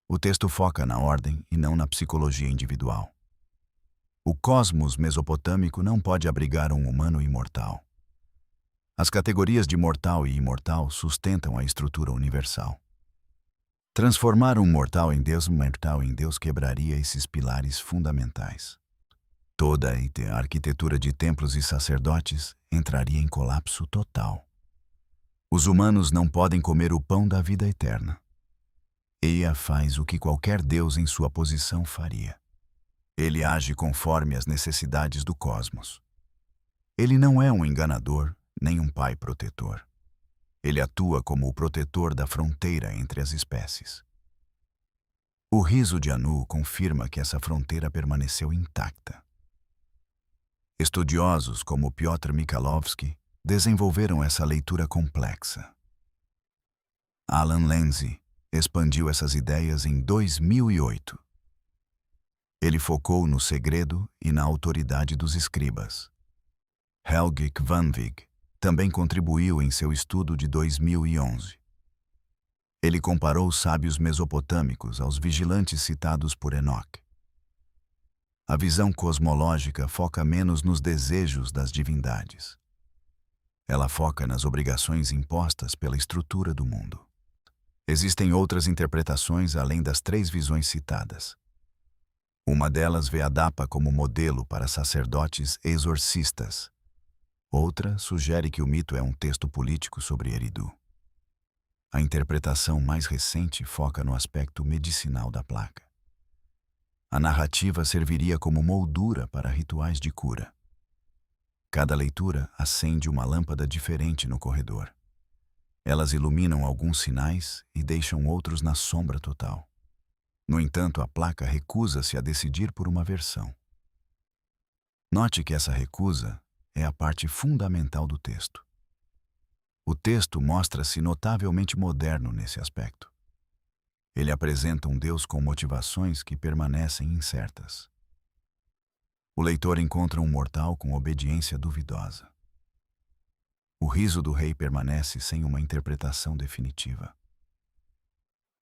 O texto foca na ordem e não na psicologia individual. O cosmos mesopotâmico não pode abrigar um humano imortal. As categorias de mortal e imortal sustentam a estrutura universal. Transformar um mortal em Deus quebraria esses pilares fundamentais. Toda a arquitetura de templos e sacerdotes entraria em colapso total. Os humanos não podem comer o pão da vida eterna. Ea faz o que qualquer Deus em sua posição faria. Ele age conforme as necessidades do cosmos. Ele não é um enganador, nem um pai protetor. Ele atua como o protetor da fronteira entre as espécies. O riso de Anu confirma que essa fronteira permaneceu intacta. Estudiosos como Piotr Michalowski desenvolveram essa leitura complexa. Alan Lenzi expandiu essas ideias em 2008. Ele focou no segredo e na autoridade dos escribas. Helge Kvanvig também contribuiu em seu estudo de 2011. Ele comparou os sábios mesopotâmicos aos vigilantes citados por Enoque. A visão cosmológica foca menos nos desejos das divindades. Ela foca nas obrigações impostas pela estrutura do mundo. Existem outras interpretações além das três visões citadas. Uma delas vê Adapa como modelo para sacerdotes exorcistas. Outra sugere que o mito é um texto político sobre Eridu. A interpretação mais recente foca no aspecto medicinal da placa. A narrativa serviria como moldura para rituais de cura. Cada leitura acende uma lâmpada diferente no corredor. Elas iluminam alguns sinais e deixam outros na sombra total. No entanto, a placa recusa-se a decidir por uma versão. Note que essa recusa é a parte fundamental do texto. O texto mostra-se notavelmente moderno nesse aspecto. Ele apresenta um Deus com motivações que permanecem incertas. O leitor encontra um mortal com obediência duvidosa. O riso do rei permanece sem uma interpretação definitiva.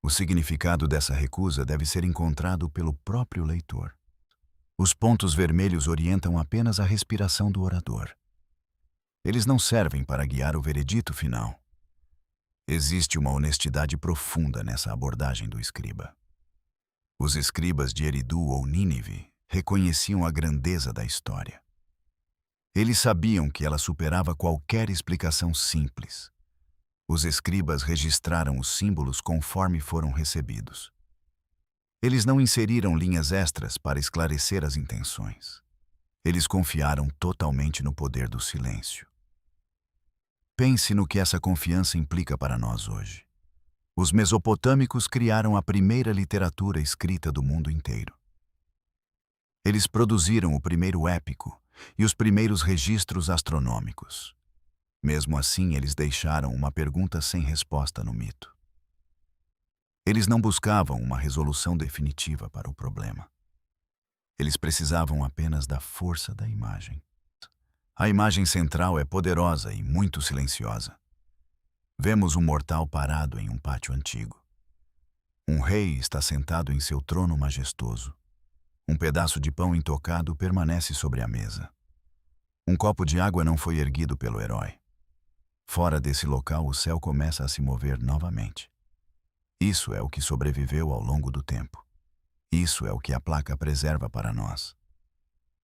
O significado dessa recusa deve ser encontrado pelo próprio leitor. Os pontos vermelhos orientam apenas a respiração do orador. Eles não servem para guiar o veredito final. Existe uma honestidade profunda nessa abordagem do escriba. Os escribas de Eridu ou Nínive reconheciam a grandeza da história. Eles sabiam que ela superava qualquer explicação simples. Os escribas registraram os símbolos conforme foram recebidos. Eles não inseriram linhas extras para esclarecer as intenções. Eles confiaram totalmente no poder do silêncio. Pense no que essa confiança implica para nós hoje. Os mesopotâmicos criaram a primeira literatura escrita do mundo inteiro. Eles produziram o primeiro épico e os primeiros registros astronômicos. Mesmo assim, eles deixaram uma pergunta sem resposta no mito. Eles não buscavam uma resolução definitiva para o problema. Eles precisavam apenas da força da imagem. A imagem central é poderosa e muito silenciosa. Vemos um mortal parado em um pátio antigo. Um rei está sentado em seu trono majestoso. Um pedaço de pão intocado permanece sobre a mesa. Um copo de água não foi erguido pelo herói. Fora desse local, o céu começa a se mover novamente. Isso é o que sobreviveu ao longo do tempo. Isso é o que a placa preserva para nós.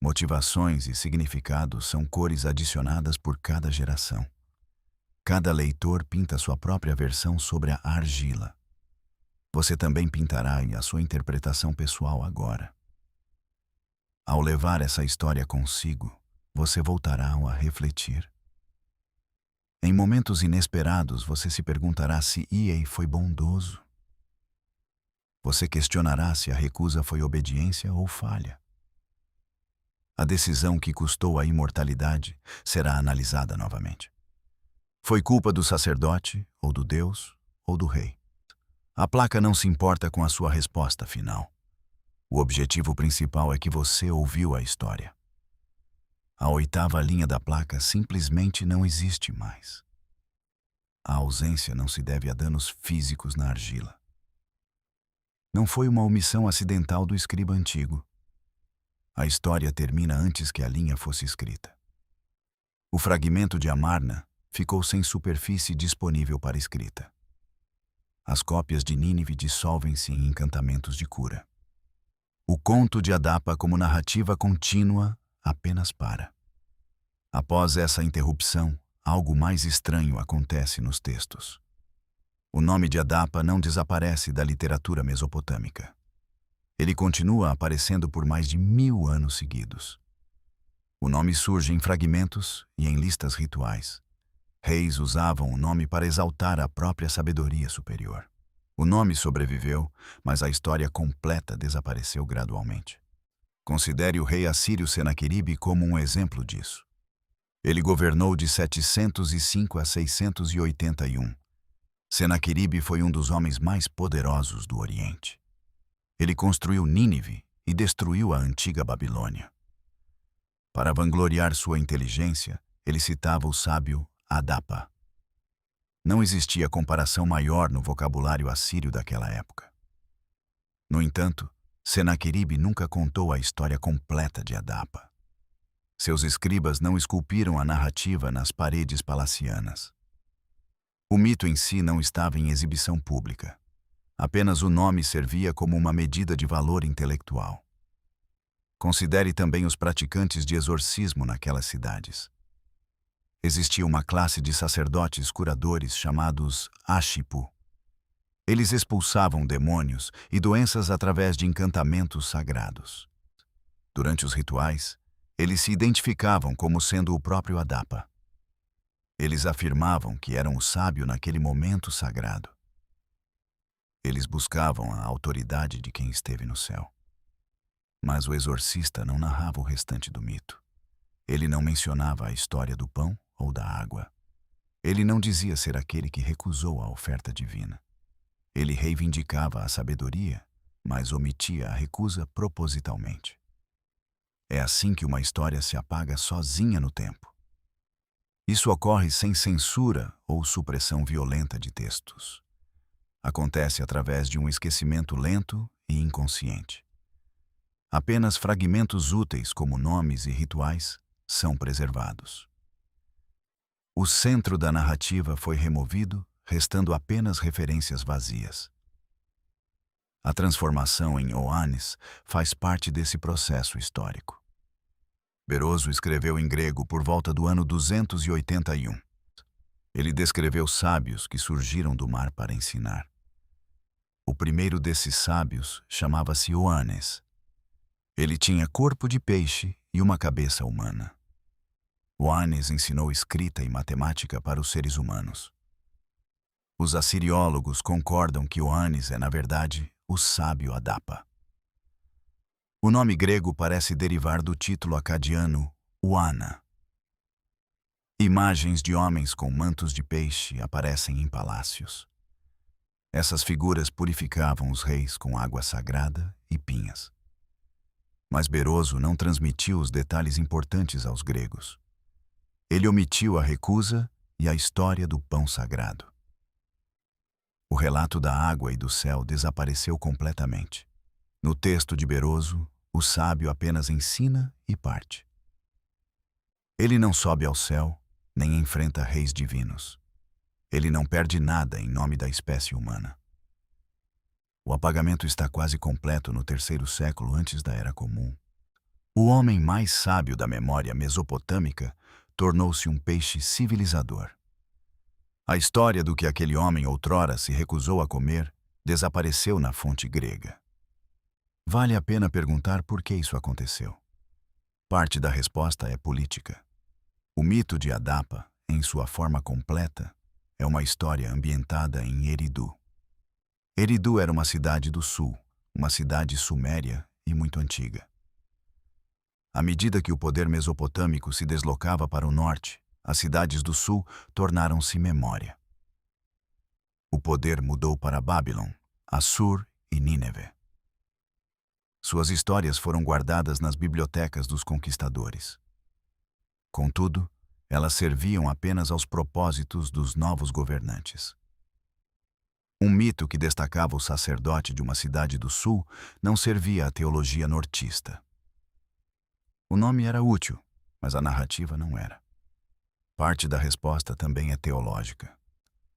Motivações e significados são cores adicionadas por cada geração. Cada leitor pinta sua própria versão sobre a argila. Você também pintará a sua interpretação pessoal agora. Ao levar essa história consigo, você voltará a refletir. Em momentos inesperados, você se perguntará se EA foi bondoso. Você questionará se a recusa foi obediência ou falha. A decisão que custou a imortalidade será analisada novamente. Foi culpa do sacerdote, ou do Deus, ou do rei? A placa não se importa com a sua resposta final. O objetivo principal é que você ouviu a história. A oitava linha da placa simplesmente não existe mais. A ausência não se deve a danos físicos na argila. Não foi uma omissão acidental do escriba antigo. A história termina antes que a linha fosse escrita. O fragmento de Amarna ficou sem superfície disponível para escrita. As cópias de Nínive dissolvem-se em encantamentos de cura. O conto de Adapa como narrativa contínua apenas para. Após essa interrupção, algo mais estranho acontece nos textos. O nome de Adapa não desaparece da literatura mesopotâmica. Ele continua aparecendo por mais de 1000 anos seguidos. O nome surge em fragmentos e em listas rituais. Reis usavam o nome para exaltar a própria sabedoria superior. O nome sobreviveu, mas a história completa desapareceu gradualmente. Considere o rei assírio Senaqueribe como um exemplo disso. Ele governou de 705 a 681. Senaqueribe foi um dos homens mais poderosos do Oriente. Ele construiu Nínive e destruiu a antiga Babilônia. Para vangloriar sua inteligência, ele citava o sábio Adapa. Não existia comparação maior no vocabulário assírio daquela época. No entanto, Senaqueribe nunca contou a história completa de Adapa. Seus escribas não esculpiram a narrativa nas paredes palacianas. O mito em si não estava em exibição pública. Apenas o nome servia como uma medida de valor intelectual. Considere também os praticantes de exorcismo naquelas cidades. Existia uma classe de sacerdotes curadores chamados Ashipu. Eles expulsavam demônios e doenças através de encantamentos sagrados. Durante os rituais, eles se identificavam como sendo o próprio Adapa. Eles afirmavam que eram o sábio naquele momento sagrado. Eles buscavam a autoridade de quem esteve no céu. Mas o exorcista não narrava o restante do mito. Ele não mencionava a história do pão ou da água. Ele não dizia ser aquele que recusou a oferta divina. Ele reivindicava a sabedoria, mas omitia a recusa propositalmente. É assim que uma história se apaga sozinha no tempo. Isso ocorre sem censura ou supressão violenta de textos. Acontece através de um esquecimento lento e inconsciente. Apenas fragmentos úteis, como nomes e rituais, são preservados. O centro da narrativa foi removido, restando apenas referências vazias. A transformação em Oannes faz parte desse processo histórico. Beroso escreveu em grego por volta do ano 281. Ele descreveu sábios que surgiram do mar para ensinar. O primeiro desses sábios chamava-se Oanes. Ele tinha corpo de peixe e uma cabeça humana. Oanes ensinou escrita e matemática para os seres humanos. Os assiriólogos concordam que Oanes é, na verdade, o sábio Adapa. O nome grego parece derivar do título acadiano Uana. Imagens de homens com mantos de peixe aparecem em palácios. Essas figuras purificavam os reis com água sagrada e pinhas. Mas Beroso não transmitiu os detalhes importantes aos gregos. Ele omitiu a recusa e a história do pão sagrado. O relato da água e do céu desapareceu completamente. No texto de Beroso, o sábio apenas ensina e parte. Ele não sobe ao céu, nem enfrenta reis divinos. Ele não perde nada em nome da espécie humana. O apagamento está quase completo no 3º século antes da Era Comum. O homem mais sábio da memória mesopotâmica tornou-se um peixe civilizador. A história do que aquele homem outrora se recusou a comer desapareceu na fonte grega. Vale a pena perguntar por que isso aconteceu. Parte da resposta é política. O mito de Adapa, em sua forma completa, é uma história ambientada em Eridu. Eridu era uma cidade do sul, uma cidade suméria e muito antiga. À medida que o poder mesopotâmico se deslocava para o norte, as cidades do sul tornaram-se memória. O poder mudou para Babilon, Assur e Nínive. Suas histórias foram guardadas nas bibliotecas dos conquistadores. Contudo, elas serviam apenas aos propósitos dos novos governantes. Um mito que destacava o sacerdote de uma cidade do sul não servia à teologia nortista. O nome era útil, mas a narrativa não era. Parte da resposta também é teológica.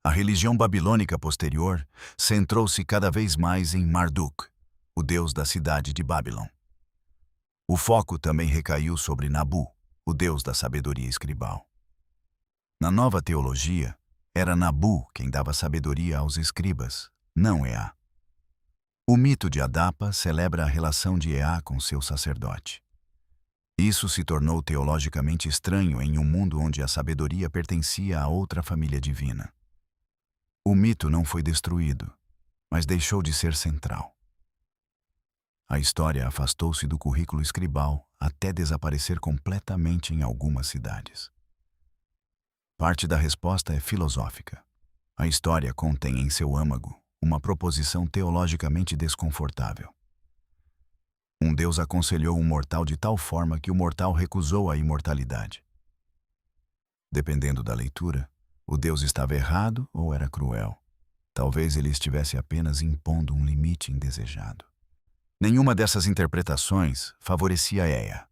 A religião babilônica posterior centrou-se cada vez mais em Marduk, o deus da cidade de Babilon. O foco também recaiu sobre Nabu, o deus da sabedoria escribal. Na nova teologia, era Nabu quem dava sabedoria aos escribas, não Ea. O mito de Adapa celebra a relação de Ea com seu sacerdote. Isso se tornou teologicamente estranho em um mundo onde a sabedoria pertencia a outra família divina. O mito não foi destruído, mas deixou de ser central. A história afastou-se do currículo escribal até desaparecer completamente em algumas cidades. Parte da resposta é filosófica. A história contém em seu âmago uma proposição teologicamente desconfortável. Um Deus aconselhou um mortal de tal forma que o mortal recusou a imortalidade. Dependendo da leitura, o Deus estava errado ou era cruel. Talvez ele estivesse apenas impondo um limite indesejado. Nenhuma dessas interpretações favorecia Ea.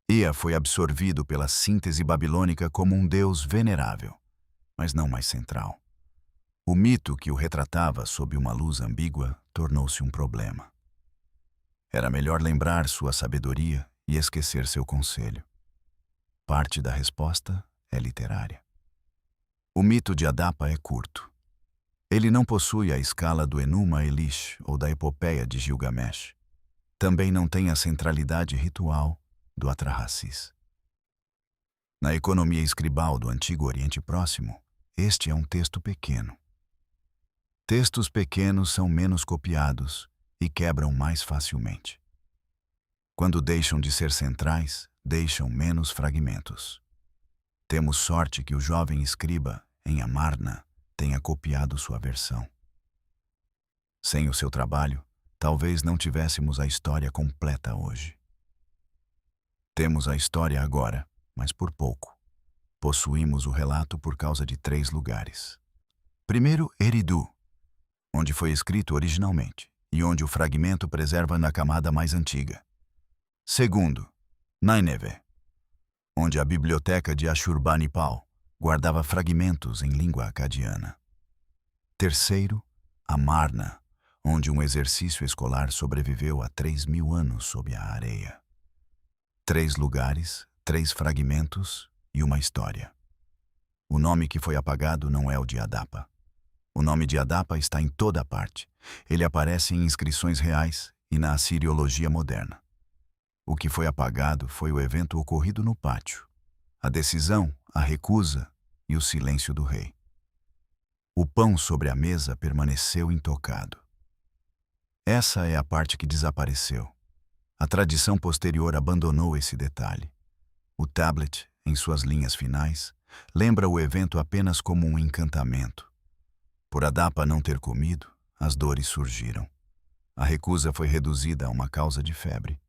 Ea foi absorvido pela síntese babilônica como um deus venerável, mas não mais central. O mito que o retratava sob uma luz ambígua tornou-se um problema. Era melhor lembrar sua sabedoria e esquecer seu conselho. Parte da resposta é literária. O mito de Adapa é curto. Ele não possui a escala do Enuma Elish ou da epopeia de Gilgamesh. Também não tem a centralidade ritual do Atrahasis. Na economia escribal do Antigo Oriente Próximo, este é um texto pequeno. Textos pequenos são menos copiados e quebram mais facilmente. Quando deixam de ser centrais, deixam menos fragmentos. Temos sorte que o jovem escriba, em Amarna, tenha copiado sua versão. Sem o seu trabalho, talvez não tivéssemos a história completa hoje. Temos a história agora, mas por pouco. Possuímos o relato por causa de 3 lugares. Primeiro, Eridu, onde foi escrito originalmente, e onde o fragmento preserva na camada mais antiga. Segundo, Nínive, onde a biblioteca de Ashurbanipal guardava fragmentos em língua acadiana. Terceiro, Amarna, onde um exercício escolar sobreviveu a 3.000 anos sob a areia. 3 lugares, 3 fragmentos e uma história. O nome que foi apagado não é o de Adapa. O nome de Adapa está em toda parte, ele aparece em inscrições reais e na assiriologia moderna. O que foi apagado foi o evento ocorrido no pátio, a decisão, a recusa e o silêncio do rei. O pão sobre a mesa permaneceu intocado. Essa é a parte que desapareceu. A tradição posterior abandonou esse detalhe. O tablet, em suas linhas finais, lembra o evento apenas como um encantamento. Por Adapa não ter comido, as dores surgiram. A recusa foi reduzida a uma causa de febre.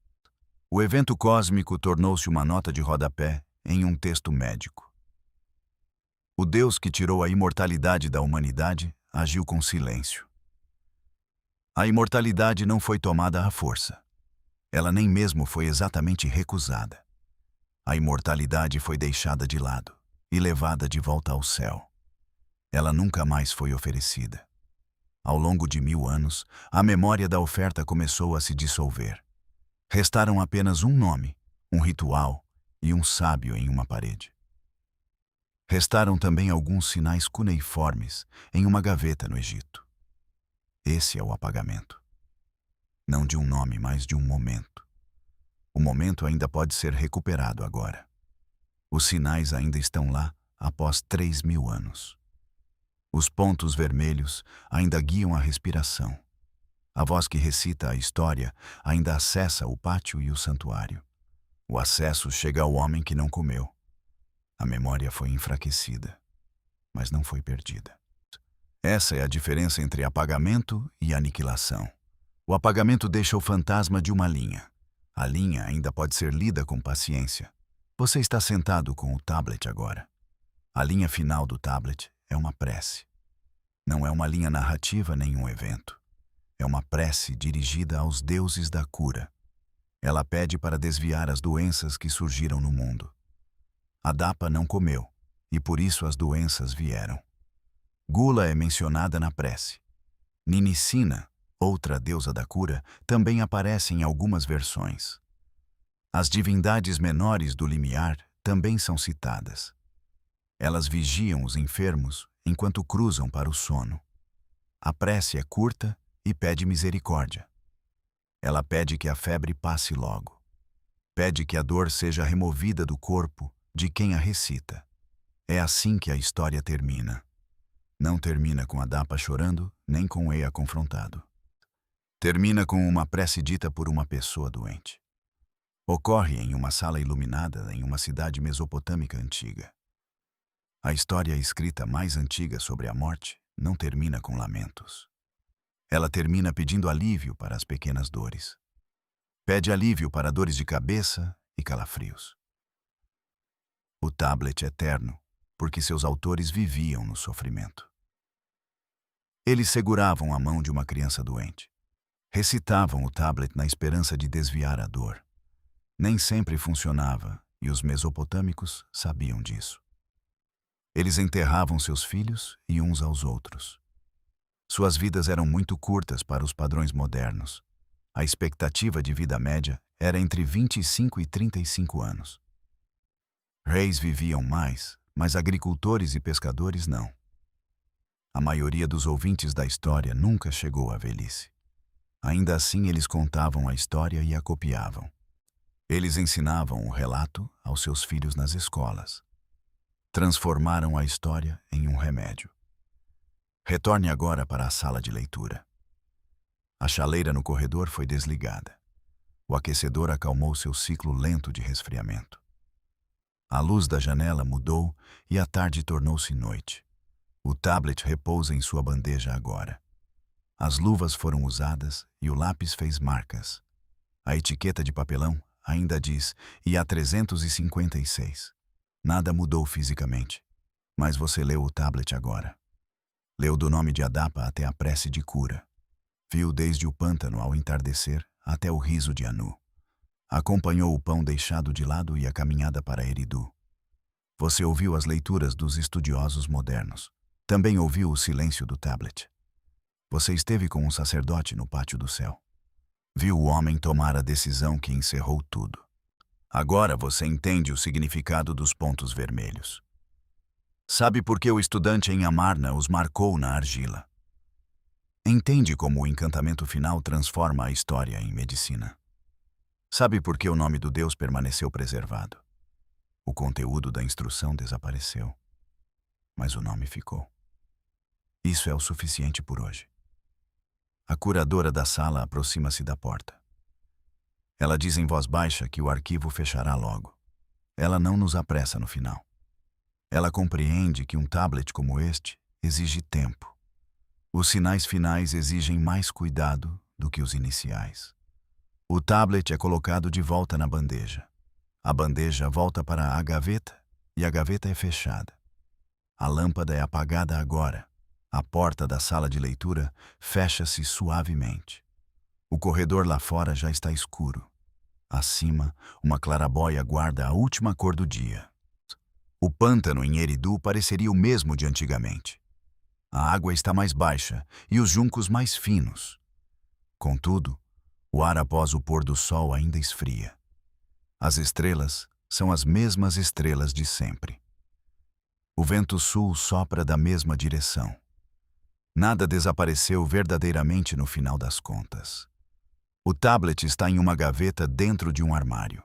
O evento cósmico tornou-se uma nota de rodapé em um texto médico. O Deus que tirou a imortalidade da humanidade agiu com silêncio. A imortalidade não foi tomada à força. Ela nem mesmo foi exatamente recusada. A imortalidade foi deixada de lado e levada de volta ao céu. Ela nunca mais foi oferecida. Ao longo de 1000 anos, a memória da oferta começou a se dissolver. Restaram apenas um nome, um ritual e um sábio em uma parede. Restaram também alguns sinais cuneiformes em uma gaveta no Egito. Esse é o apagamento. Não de um nome, mas de um momento. O momento ainda pode ser recuperado agora. Os sinais ainda estão lá após 3000 anos. Os pontos vermelhos ainda guiam a respiração. A voz que recita a história ainda acessa o pátio e o santuário. O acesso chega ao homem que não comeu. A memória foi enfraquecida, mas não foi perdida. Essa é a diferença entre apagamento e aniquilação. O apagamento deixa o fantasma de uma linha. A linha ainda pode ser lida com paciência. Você está sentado com o tablet agora. A linha final do tablet é uma prece. Não é uma linha narrativa nem um evento. É uma prece dirigida aos deuses da cura. Ela pede para desviar as doenças que surgiram no mundo. Adapa não comeu, e por isso as doenças vieram. Gula é mencionada na prece. Ninicina, outra deusa da cura, também aparece em algumas versões. As divindades menores do limiar também são citadas. Elas vigiam os enfermos enquanto cruzam para o sono. A prece é curta e pede misericórdia. Ela pede que a febre passe logo. Pede que a dor seja removida do corpo de quem a recita. É assim que a história termina. Não termina com Adapa chorando, nem com Ea confrontado. Termina com uma prece dita por uma pessoa doente. Ocorre em uma sala iluminada em uma cidade mesopotâmica antiga. A história escrita mais antiga sobre a morte não termina com lamentos. Ela termina pedindo alívio para as pequenas dores. Pede alívio para dores de cabeça e calafrios. O tablet é eterno, porque seus autores viviam no sofrimento. Eles seguravam a mão de uma criança doente. Recitavam o tablet na esperança de desviar a dor. Nem sempre funcionava, e os mesopotâmicos sabiam disso. Eles enterravam seus filhos e uns aos outros. Suas vidas eram muito curtas para os padrões modernos. A expectativa de vida média era entre 25 e 35 anos. Reis viviam mais, mas agricultores e pescadores não. A maioria dos ouvintes da história nunca chegou à velhice. Ainda assim, eles contavam a história e a copiavam. Eles ensinavam o relato aos seus filhos nas escolas. Transformaram a história em um remédio. Retorne agora para a sala de leitura. A chaleira no corredor foi desligada. O aquecedor acalmou seu ciclo lento de resfriamento. A luz da janela mudou e a tarde tornou-se noite. O tablet repousa em sua bandeja agora. As luvas foram usadas e o lápis fez marcas. A etiqueta de papelão ainda diz IA 356. Nada mudou fisicamente, mas você leu o tablet agora. Leu do nome de Adapa até a prece de cura. Viu desde o pântano ao entardecer até o riso de Anu. Acompanhou o pão deixado de lado e a caminhada para Eridu. Você ouviu as leituras dos estudiosos modernos. Também ouviu o silêncio do tablet. Você esteve com um sacerdote no pátio do céu. Viu o homem tomar a decisão que encerrou tudo. Agora você entende o significado dos pontos vermelhos. Sabe por que o estudante em Amarna os marcou na argila? Entende como o encantamento final transforma a história em medicina. Sabe por que o nome do Deus permaneceu preservado? O conteúdo da instrução desapareceu, mas o nome ficou. Isso é o suficiente por hoje. A curadora da sala aproxima-se da porta. Ela diz em voz baixa que o arquivo fechará logo. Ela não nos apressa no final. Ela compreende que um tablet como este exige tempo. Os sinais finais exigem mais cuidado do que os iniciais. O tablet é colocado de volta na bandeja. A bandeja volta para a gaveta e a gaveta é fechada. A lâmpada é apagada agora. A porta da sala de leitura fecha-se suavemente. O corredor lá fora já está escuro. Acima, uma claraboia guarda a última cor do dia. O pântano em Eridu pareceria o mesmo de antigamente. A água está mais baixa e os juncos mais finos. Contudo, o ar após o pôr do sol ainda esfria. As estrelas são as mesmas estrelas de sempre. O vento sul sopra da mesma direção. Nada desapareceu verdadeiramente no final das contas. O tablet está em uma gaveta dentro de um armário.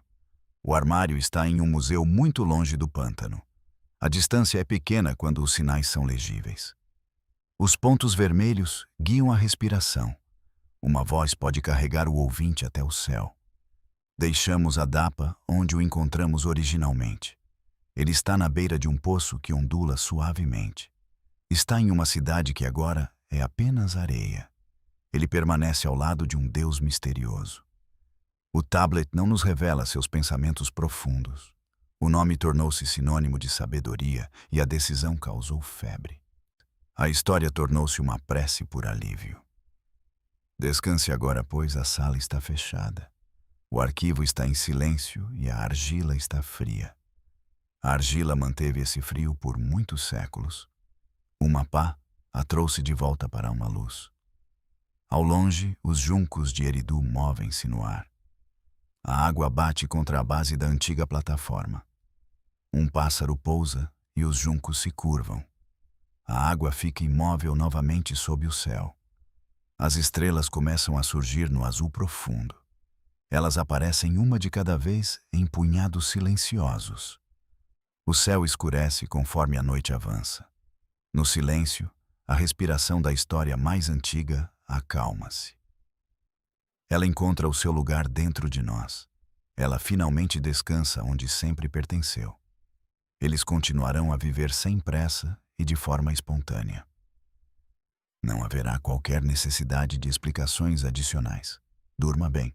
O armário está em um museu muito longe do pântano. A distância é pequena quando os sinais são legíveis. Os pontos vermelhos guiam a respiração. Uma voz pode carregar o ouvinte até o céu. Deixamos a Dapa onde o encontramos originalmente. Ele está na beira de um poço que ondula suavemente. Está em uma cidade que agora é apenas areia. Ele permanece ao lado de um Deus misterioso. O tablet não nos revela seus pensamentos profundos. O nome tornou-se sinônimo de sabedoria e a decisão causou febre. A história tornou-se uma prece por alívio. Descanse agora, pois a sala está fechada. O arquivo está em silêncio e a argila está fria. A argila manteve esse frio por muitos séculos. Uma pá a trouxe de volta para uma luz. Ao longe, os juncos de Eridu movem-se no ar. A água bate contra a base da antiga plataforma. Um pássaro pousa e os juncos se curvam. A água fica imóvel novamente sob o céu. As estrelas começam a surgir no azul profundo. Elas aparecem uma de cada vez em punhados silenciosos. O céu escurece conforme a noite avança. No silêncio, a respiração da história mais antiga acalma-se. Ela encontra o seu lugar dentro de nós. Ela finalmente descansa onde sempre pertenceu. Eles continuarão a viver sem pressa e de forma espontânea. Não haverá qualquer necessidade de explicações adicionais. Durma bem.